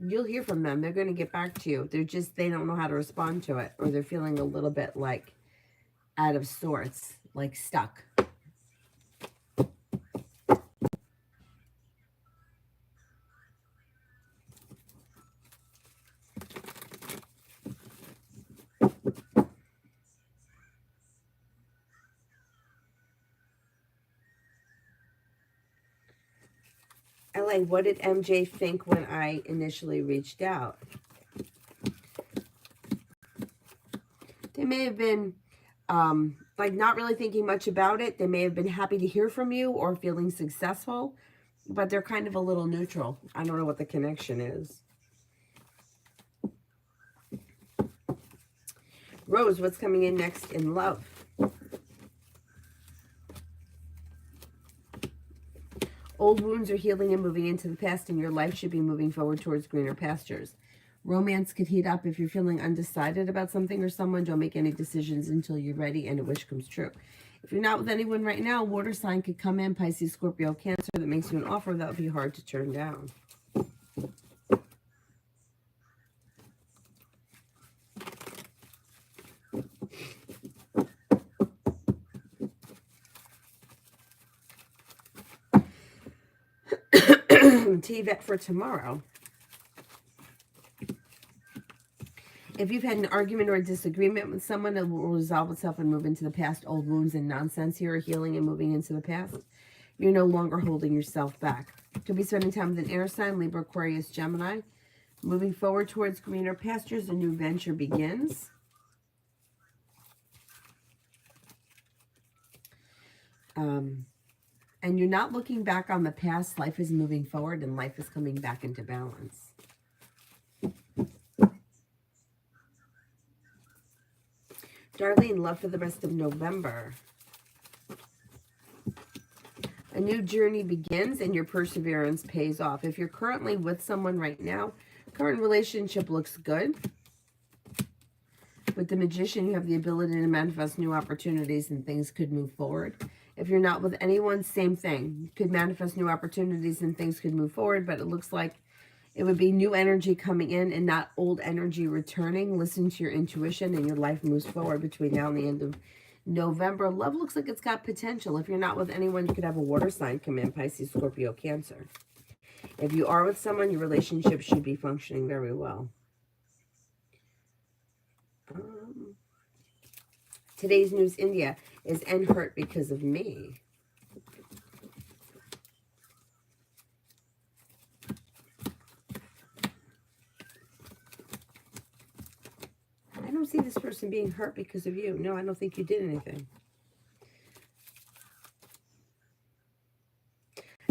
You'll hear from them. They're going to get back to you. They don't know how to respond to it, or they're feeling a little bit like out of sorts, like stuck. LA, what did MJ think when I initially reached out? They may have been like not really thinking much about it. They may have been happy to hear from you or feeling successful, but they're kind of a little neutral. I don't know what the connection is. Rose, what's coming in next in love? Old wounds are healing and moving into the past, and your life should be moving forward towards greener pastures. Romance could heat up if you're feeling undecided about something or someone. Don't make any decisions until you're ready and a wish comes true. If you're not with anyone right now, water sign could come in, Pisces, Scorpio, Cancer, that makes you an offer that would be hard to turn down. Tvet for tomorrow. If you've had an argument or a disagreement with someone, it will resolve itself and move into the past. Old wounds and nonsense here are healing and moving into the past. You're no longer holding yourself back. Could be spending time with an air sign, Libra, Aquarius, Gemini. Moving forward towards greener pastures, a new venture begins. And you're not looking back on the past. Life is moving forward and life is coming back into balance. Darlene, love for the rest of November. A new journey begins and your perseverance pays off. If you're currently with someone right now, current relationship looks good. With the Magician, you have the ability to manifest new opportunities and things could move forward. If you're not with anyone, same thing. You could manifest new opportunities and things could move forward, but it looks like it would be new energy coming in and not old energy returning. Listen to your intuition and your life moves forward between now and the end of November. Love looks like it's got potential. If you're not with anyone, you could have a water sign come in, Pisces, Scorpio, Cancer. If you are with someone, your relationship should be functioning very well. Today's news, India, is "and hurt because of me." I don't see this person being hurt because of you. No, I don't think you did anything.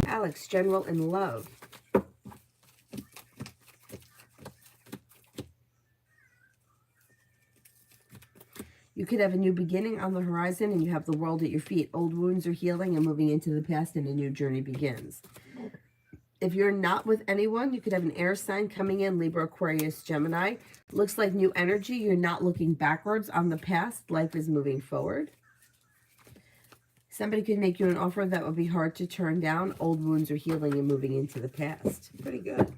Alex, general in love. You could have a new beginning on the horizon and you have the world at your feet. Old wounds are healing and moving into the past and a new journey begins. If you're not with anyone, you could have an air sign coming in, Libra, Aquarius, Gemini. Looks like new energy. You're not looking backwards on the past. Life is moving forward. Somebody could make you an offer that would be hard to turn down. Old wounds are healing and moving into the past. Pretty good.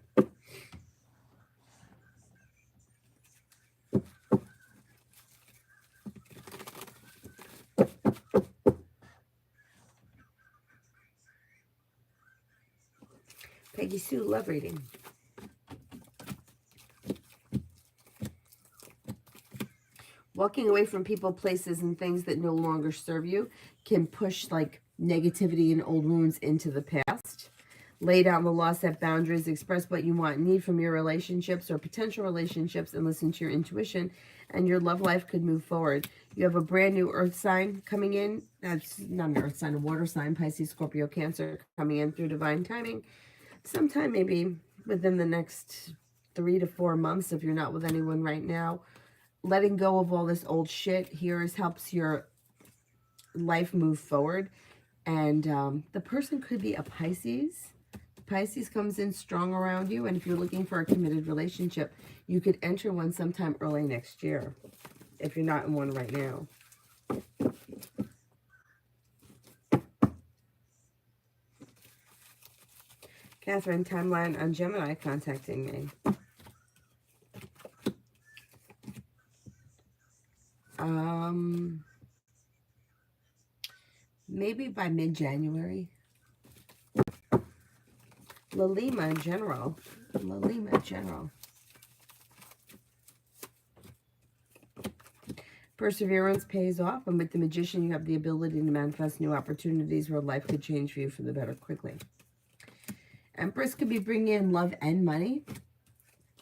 Peggy Sue, love reading. Walking away from people, places, and things that no longer serve you can push like negativity and old wounds into the past. Lay down the law, set boundaries, express what you want and need from your relationships or potential relationships, and listen to your intuition, and your love life could move forward. You have a brand new earth sign coming in. That's not an earth sign, a water sign, Pisces, Scorpio, Cancer, coming in through divine timing. Sometime maybe within the next 3 to 4 months, if you're not with anyone right now. Letting go of all this old shit here helps your life move forward. And the person could be a Pisces. Pisces comes in strong around you. And if you're looking for a committed relationship, you could enter one sometime early next year, if you're not in one right now. Catherine, timeline on Gemini contacting me. Maybe by mid-January. Lalima General. Lalima General. Perseverance pays off, and with the Magician, you have the ability to manifest new opportunities where life could change for you for the better quickly. Empress could be bringing in love and money.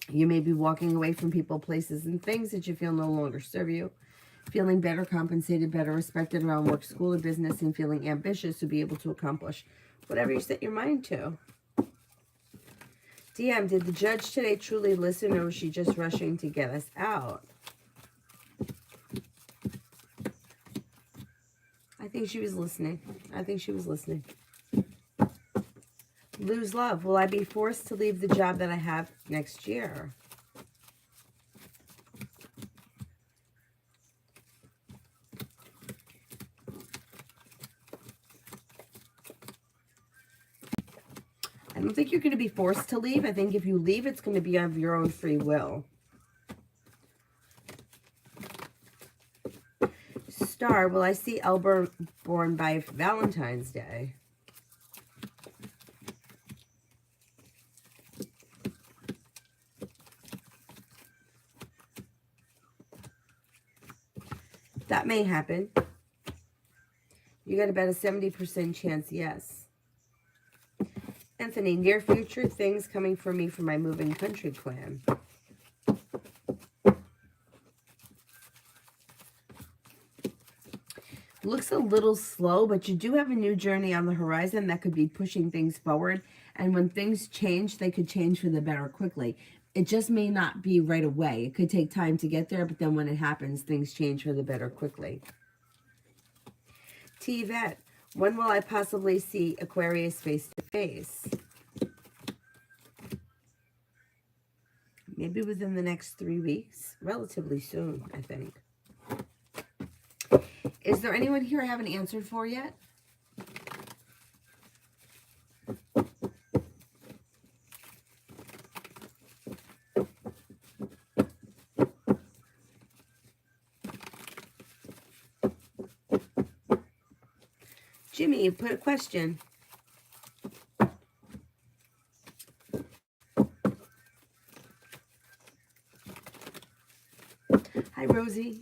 You may be walking away from people, places, and things that you feel no longer serve you. Feeling better compensated, better respected around work, school, or business, and feeling ambitious to be able to accomplish whatever you set your mind to. DM, did the judge today truly listen, or was she just rushing to get us out? I think she was listening. I think she was listening. Lose love. Will I be forced to leave the job that I have next year? I don't think you're going to be forced to leave. I think if you leave, it's going to be of your own free will. Star, will I see Elber born by Valentine's Day? That may happen. You got about a 70% chance, yes. Anthony, near future things coming for me for my moving country plan. Looks a little slow, but you do have a new journey on the horizon that could be pushing things forward. And when things change, they could change for the better quickly. It just may not be right away. It could take time to get there, but then when it happens, things change for the better quickly. T-Vet, when will I possibly see Aquarius face to face? Maybe within the next 3 weeks. Relatively soon, I think. Is there anyone here I haven't answered for yet? Jimmy, you put a question. Hi, Rosie.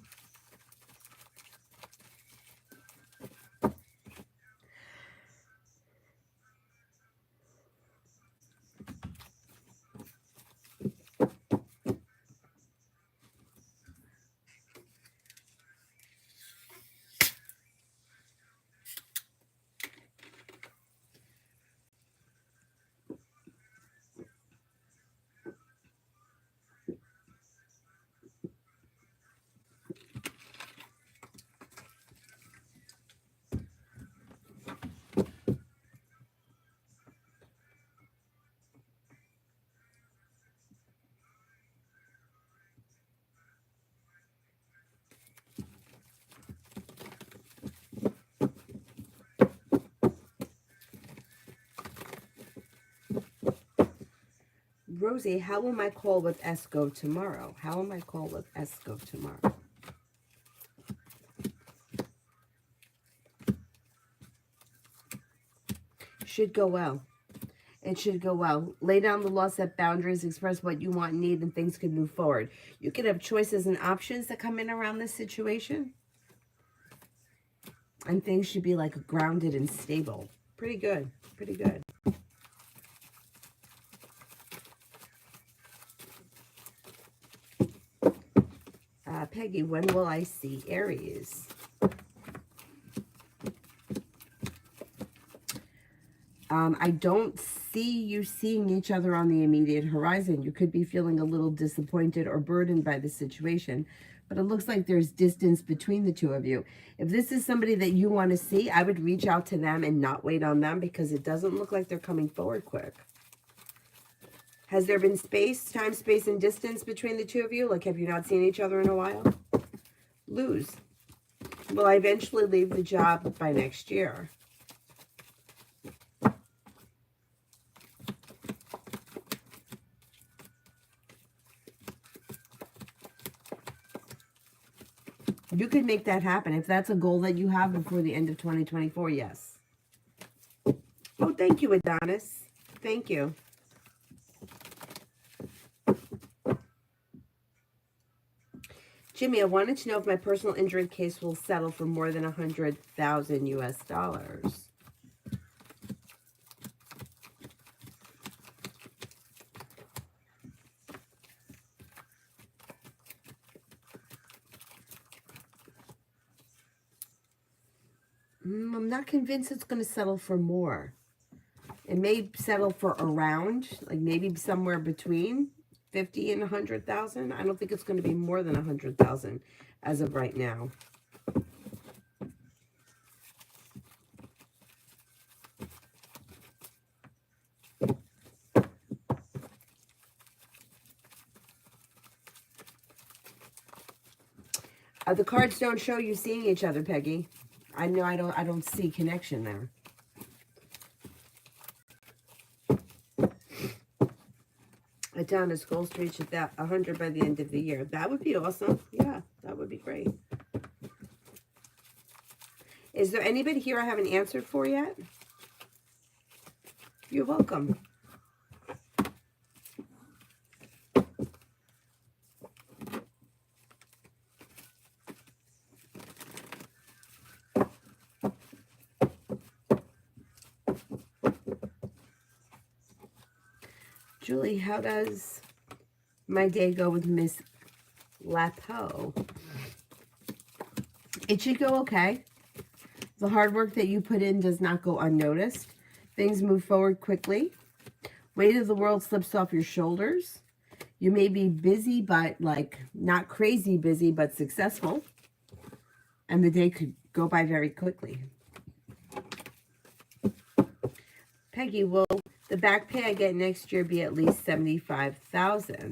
Rosie, how will my call with S go tomorrow? How will my call with S go tomorrow? Should go well. It should go well. Lay down the law, set boundaries, express what you want and need, and things could move forward. You could have choices and options that come in around this situation. And things should be like grounded and stable. Pretty good. Pretty good. Peggy, when will I see Aries? I don't see you seeing each other on the immediate horizon. You could be feeling a little disappointed or burdened by the situation, but it looks like there's distance between the two of you. If this is somebody that you want to see, I would reach out to them and not wait on them because it doesn't look like they're coming forward quick. Has there been space, time, space, and distance between the two of you? Like, have you not seen each other in a while? Lose. Will I eventually leave the job by next year? You could make that happen. If that's a goal that you have before the end of 2024, yes. Oh, thank you, Adonis. Thank you. Jimmy, I wanted to know if my personal injury case will settle for more than 100,000 US dollars. I'm not convinced it's going to settle for more. It may settle for around, like maybe somewhere between 50 and 100,000. I don't think it's going to be more than 100,000 as of right now. The cards don't show you seeing each other, Peggy. I know I don't see connection there. Adonis, goals to reach that 100 by the end of the year. That would be awesome. Yeah, that would be great. Is there anybody here I haven't answered for yet? You're welcome. Julie, how does my day go with Miss Lapo? It should go okay. The hard work that you put in does not go unnoticed. Things move forward quickly. Weight of the world slips off your shoulders. You may be busy, but like not crazy busy, but successful. And the day could go by very quickly. Peggy, will the back pay I get next year be at least $75,000?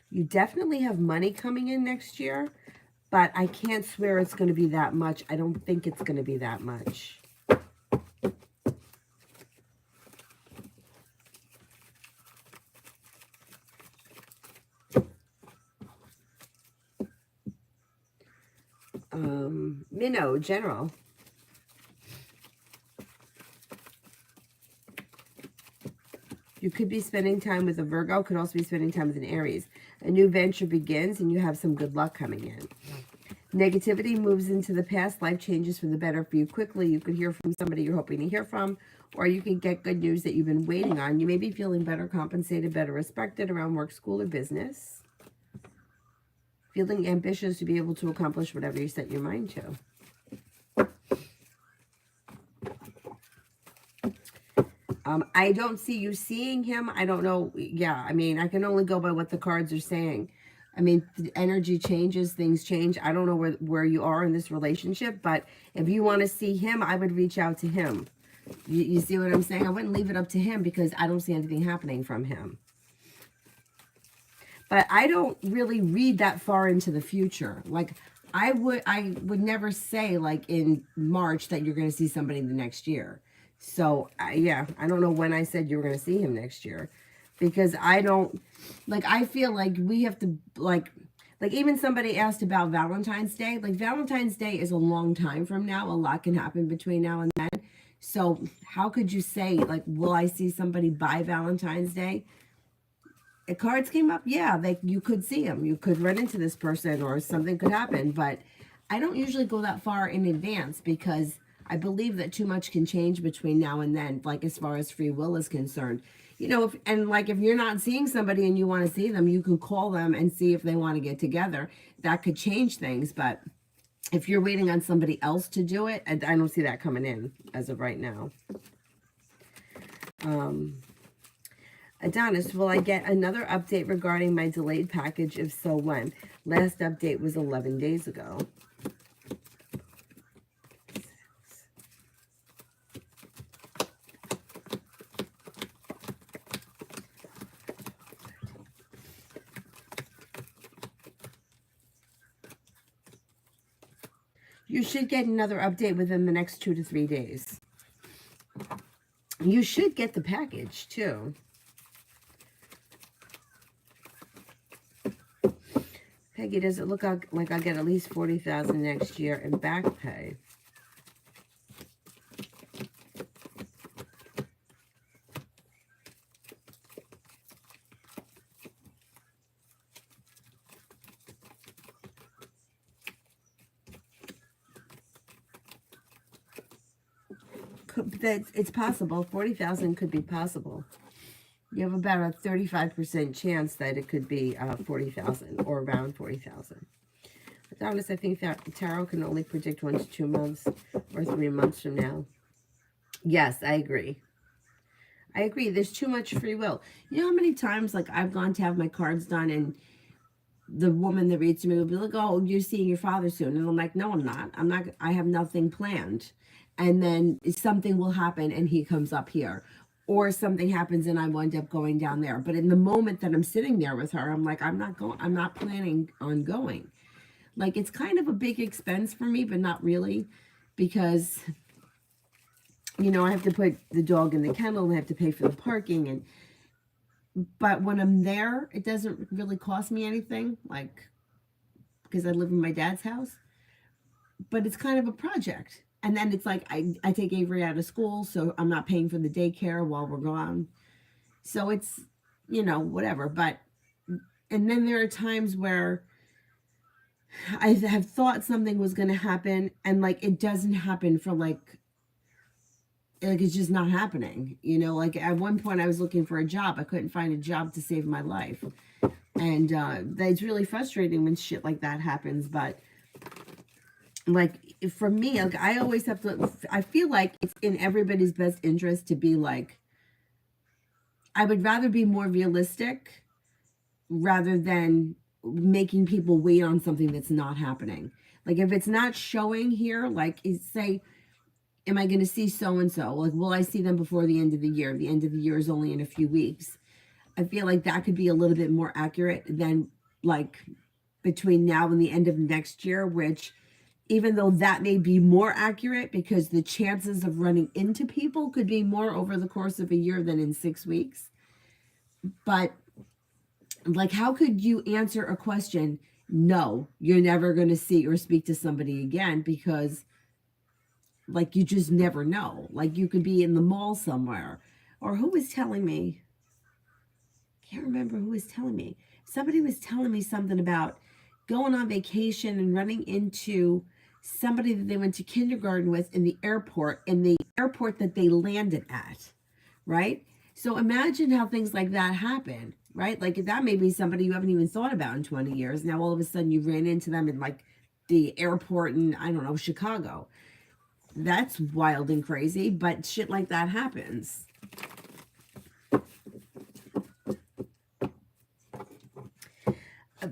You definitely have money coming in next year, but I can't swear it's going to be that much. I don't think it's going to be that much. Minnow, general. You could be spending time with a Virgo, could also be spending time with an Aries. A new venture begins and you have some good luck coming in. Negativity moves into the past. Life changes for the better for you quickly. You could hear from somebody you're hoping to hear from, or you can get good news that you've been waiting on. You may be feeling better compensated, better respected around work, school, or business. Feeling ambitious to be able to accomplish whatever you set your mind to. I don't see you seeing him. I don't know. Yeah, I mean, I can only go by what the cards are saying. I mean, the energy changes, things change. I don't know where you are in this relationship, but if you want to see him, I would reach out to him. You see what I'm saying? I wouldn't leave it up to him because I don't see anything happening from him. But I don't really read that far into the future. Like, I would never say, like, in March that you're going to see somebody the next year. So, yeah, I don't know when I said you were going to see him next year. Because I don't, like, I feel like we have to, like even somebody asked about Valentine's Day. Like, Valentine's Day is a long time from now. A lot can happen between now and then. So, how could you say, like, will I see somebody by Valentine's Day? The cards came up, yeah, you could see him. You could run into this person or something could happen. But I don't usually go that far in advance because I believe that too much can change between now and then, like as far as free will is concerned. You know, if you're not seeing somebody and you want to see them, you can call them and see if they want to get together. That could change things. But if you're waiting on somebody else to do it, I don't see that coming in as of right now. Adonis, will I get another update regarding my delayed package? If so, when? Last update was 11 days ago. You should get another update within the next 2 to 3 days. You should get the package, too. Peggy, does it look like I'll get at least $40,000 next year in back pay? It's possible. 40,000 could be possible. You have about a 35% chance that it could be 40,000 or around 40,000. Adonis, I think that tarot can only predict 1 to 2 months or 3 months from now. Yes, I agree. I agree. There's too much free will. You know how many times, like, I've gone to have my cards done and the woman that reads to me will be like, oh, you're seeing your father soon. And I'm like, no, I'm not. I have nothing planned. And then something will happen and he comes up here. Or something happens and I wind up going down there. But in the moment that I'm sitting there with her, I'm like, I'm not planning on going. Like, it's kind of a big expense for me, but not really. Because, you know, I have to put the dog in the kennel and I have to pay for the parking. But when I'm there, it doesn't really cost me anything. Like, because I live in my dad's house. But it's kind of a project. And then it's like, I take Avery out of school, so I'm not paying for the daycare while we're gone. So it's, you know, whatever. But, and then there are times where I have thought something was going to happen, and like it doesn't happen for like it's just not happening. You know, like at one point I was looking for a job. I couldn't find a job to save my life. And that's really frustrating when shit like that happens. But like for me, like I always have to, I feel like it's in everybody's best interest to be like, I would rather be more realistic rather than making people wait on something that's not happening. Like if it's not showing here, like say, am I going to see so-and-so? Like, will I see them before the end of the year? The end of the year is only in a few weeks. I feel like that could be a little bit more accurate than like between now and the end of next year, which even though that may be more accurate because the chances of running into people could be more over the course of a year than in 6 weeks. But like, how could you answer a question? No, you're never going to see or speak to somebody again because like you just never know. Like you could be in the mall somewhere. Or who was telling me? Can't remember who was telling me. Somebody was telling me something about going on vacation and running into somebody that they went to kindergarten with in the airport that they landed at, right? So imagine how things like that happen, right? Like that may be somebody you haven't even thought about in 20 years. Now all of a sudden you ran into them in like the airport in, I don't know, Chicago. That's wild and crazy, but shit like that happens.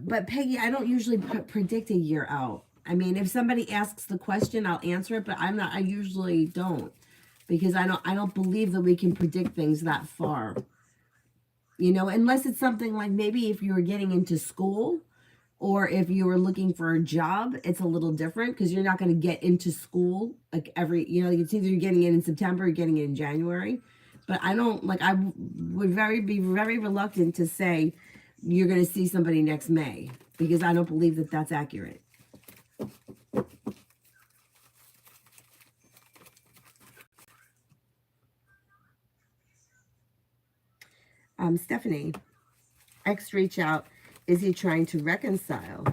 But Peggy, I don't usually predict a year out. I mean, if somebody asks the question, I'll answer it, but I usually don't because I don't believe that we can predict things that far. You know, unless it's something like maybe if you were getting into school or if you were looking for a job, it's a little different because you're not going to get into school like you know, it's either you're getting it in September or you're getting it in January. But I don't, like, I would be very reluctant to say you're going to see somebody next May because I don't believe that that's accurate. Stephanie, ex reach out. Is he trying to reconcile?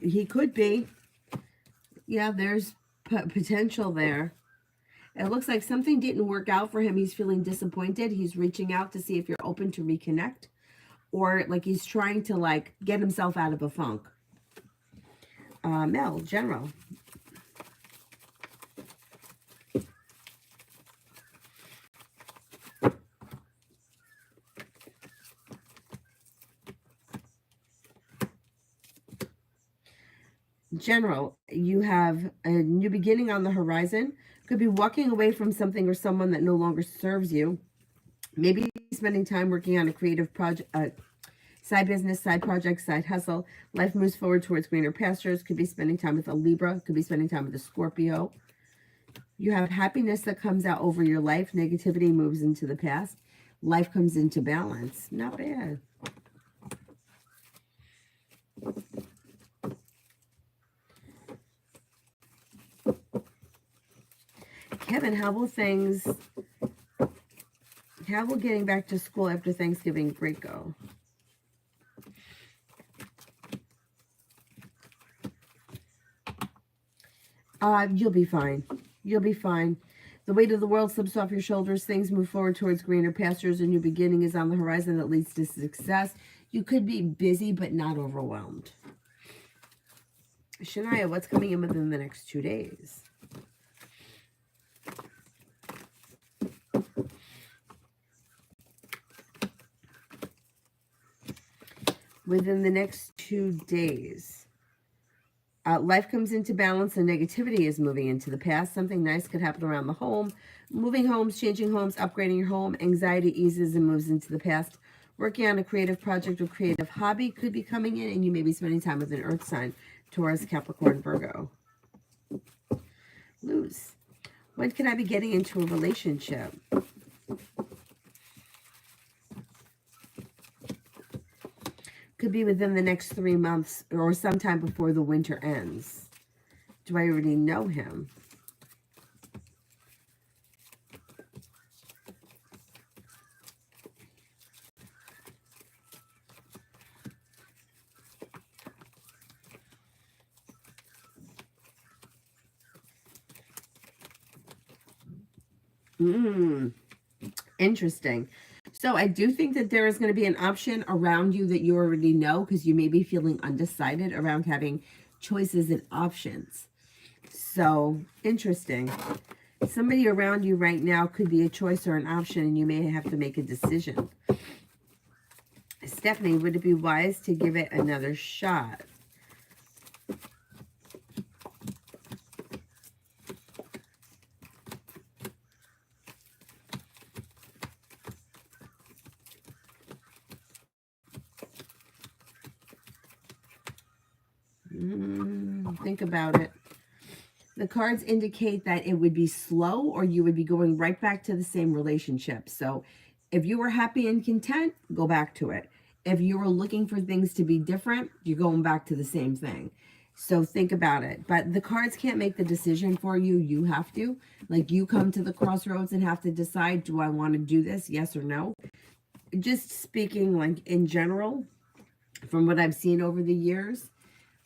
He could be. Yeah, there's potential there. It looks like something didn't work out for him. He's feeling disappointed. He's reaching out to see if you're open to reconnect. Or like he's trying to like get himself out of a funk. Mel, general. General, you have a new beginning on the horizon. Could be walking away from something or someone that no longer serves you. Maybe spending time working on a creative project, side business, side project, side hustle. Life moves forward towards greener pastures. Could be spending time with a Libra. Could be spending time with a Scorpio. You have happiness that comes out over your life. Negativity moves into the past. Life comes into balance. Not bad. Kevin, how will getting back to school after Thanksgiving break go? You'll be fine. You'll be fine. The weight of the world slips off your shoulders. Things move forward towards greener pastures. A new beginning is on the horizon that leads to success. You could be busy, but not overwhelmed. Shania, what's coming in within the next 2 days? Within the next 2 days. Life comes into balance and negativity is moving into the past. Something nice could happen around the home. Moving homes, changing homes, upgrading your home. Anxiety eases and moves into the past. Working on a creative project or creative hobby could be coming in, and you may be spending time with an earth sign. Taurus, Capricorn, Virgo. Luz, when can I be getting into a relationship? Could be within the next 3 months or sometime before the winter ends. Do I already know him? Interesting. So I do think that there is going to be an option around you that you already know, because you may be feeling undecided around having choices and options. So interesting. Somebody around you right now could be a choice or an option, and you may have to make a decision. Stephanie, would it be wise to give it another shot? Think about it. The cards indicate that it would be slow, or you would be going right back to the same relationship. So if you were happy and content, go back to it. If you were looking for things to be different, you're going back to the same thing. So think about it. But the cards can't make the decision for you. You have to. Like, you come to the crossroads and have to decide, do I want to do this? Yes or no? Just speaking like in general, from what I've seen over the years,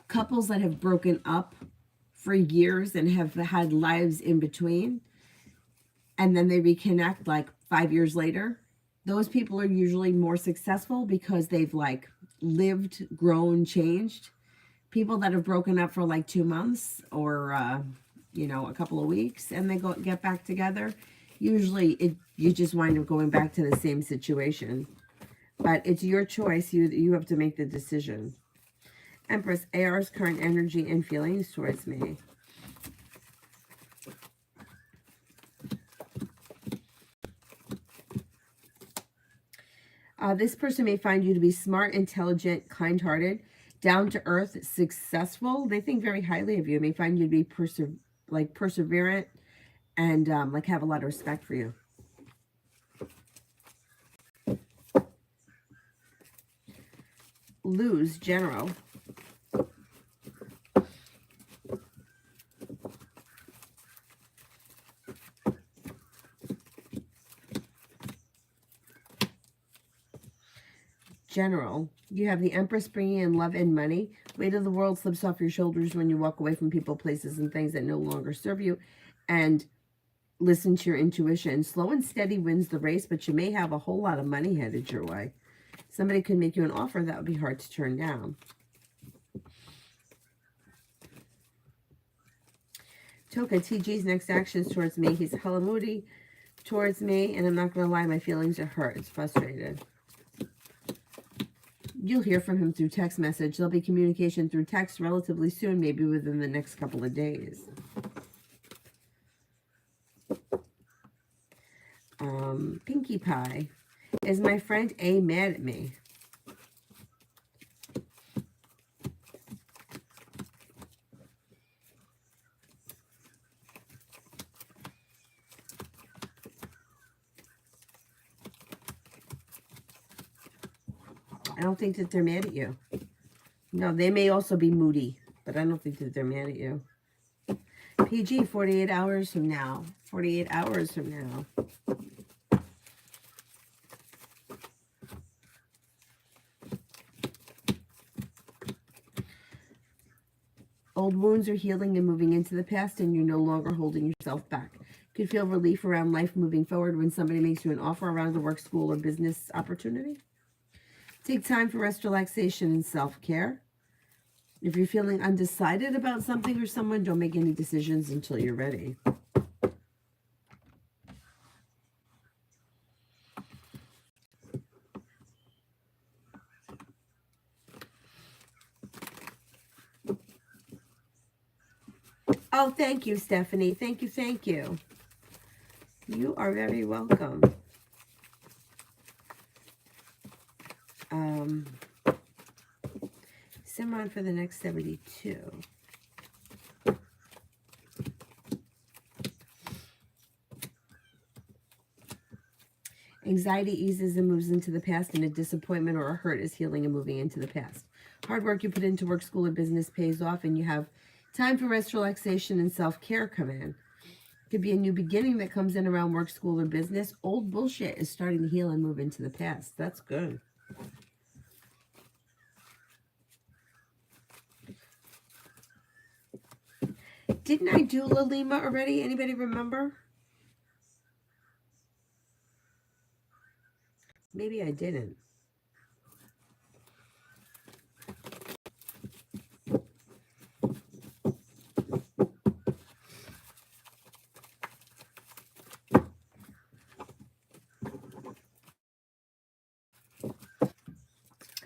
couples that have broken up for years and have had lives in between, and then they reconnect like 5 years later, those people are usually more successful because they've like lived, grown, changed. People that have broken up for like 2 months or you know, a couple of weeks, and they get back together, usually you just wind up going back to the same situation. But it's your choice. You have to make the decision. Empress, AR's current energy and feelings towards me. This person may find you to be smart, intelligent, kind-hearted, down-to-earth, successful. They think very highly of you. May find you to be perseverant and like have a lot of respect for you. Lose, general. General, you have the Empress bringing in love and money. Weight of the world slips off your shoulders when you walk away from people, places, and things that no longer serve you. And listen to your intuition. Slow and steady wins the race, but you may have a whole lot of money headed your way. Somebody could make you an offer that would be hard to turn down. Toka, TG's next actions towards me. He's hella moody towards me, and I'm not going to lie, my feelings are hurt. It's frustrated. You'll hear from him through text message. There'll be communication through text relatively soon, maybe within the next couple of days. Pinkie Pie. Is my friend A mad at me? I don't think that they're mad at you. No, they may also be moody, but I don't think that they're mad at you. PG, 48 hours from now. 48 hours from now. Old wounds are healing and moving into the past, and you're no longer holding yourself back. You could feel relief around life moving forward when somebody makes you an offer around a work, school, or business opportunity. Take time for rest, relaxation, and self-care. If you're feeling undecided about something or someone, don't make any decisions until you're ready. Oh, thank you, Stephanie. Thank you, thank you. You are very welcome. Simran for the next 72. Anxiety eases and moves into the past, and a disappointment or a hurt is healing and moving into the past. Hard work you put into work, school, or business pays off, and you have time for rest, relaxation, and self-care come in. Could be a new beginning that comes in around work, school, or business. Old bullshit is starting to heal and move into the past. That's good. Didn't I do La Lima already? Anybody remember? Maybe I didn't.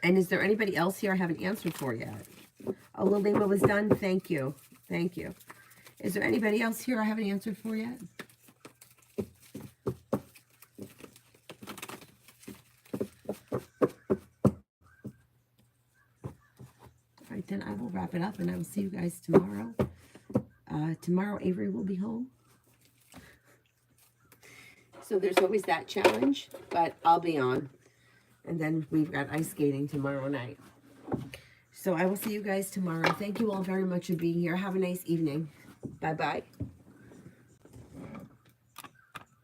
And is there anybody else here I haven't answered for yet? Oh, La Lima was done. Thank you. Thank you. Is there anybody else here I haven't answered for yet? All right, then I will wrap it up, and I will see you guys tomorrow. Tomorrow, Avery will be home. So there's always that challenge, but I'll be on. And then we've got ice skating tomorrow night. So I will see you guys tomorrow. Thank you all very much for being here. Have a nice evening. Bye-bye.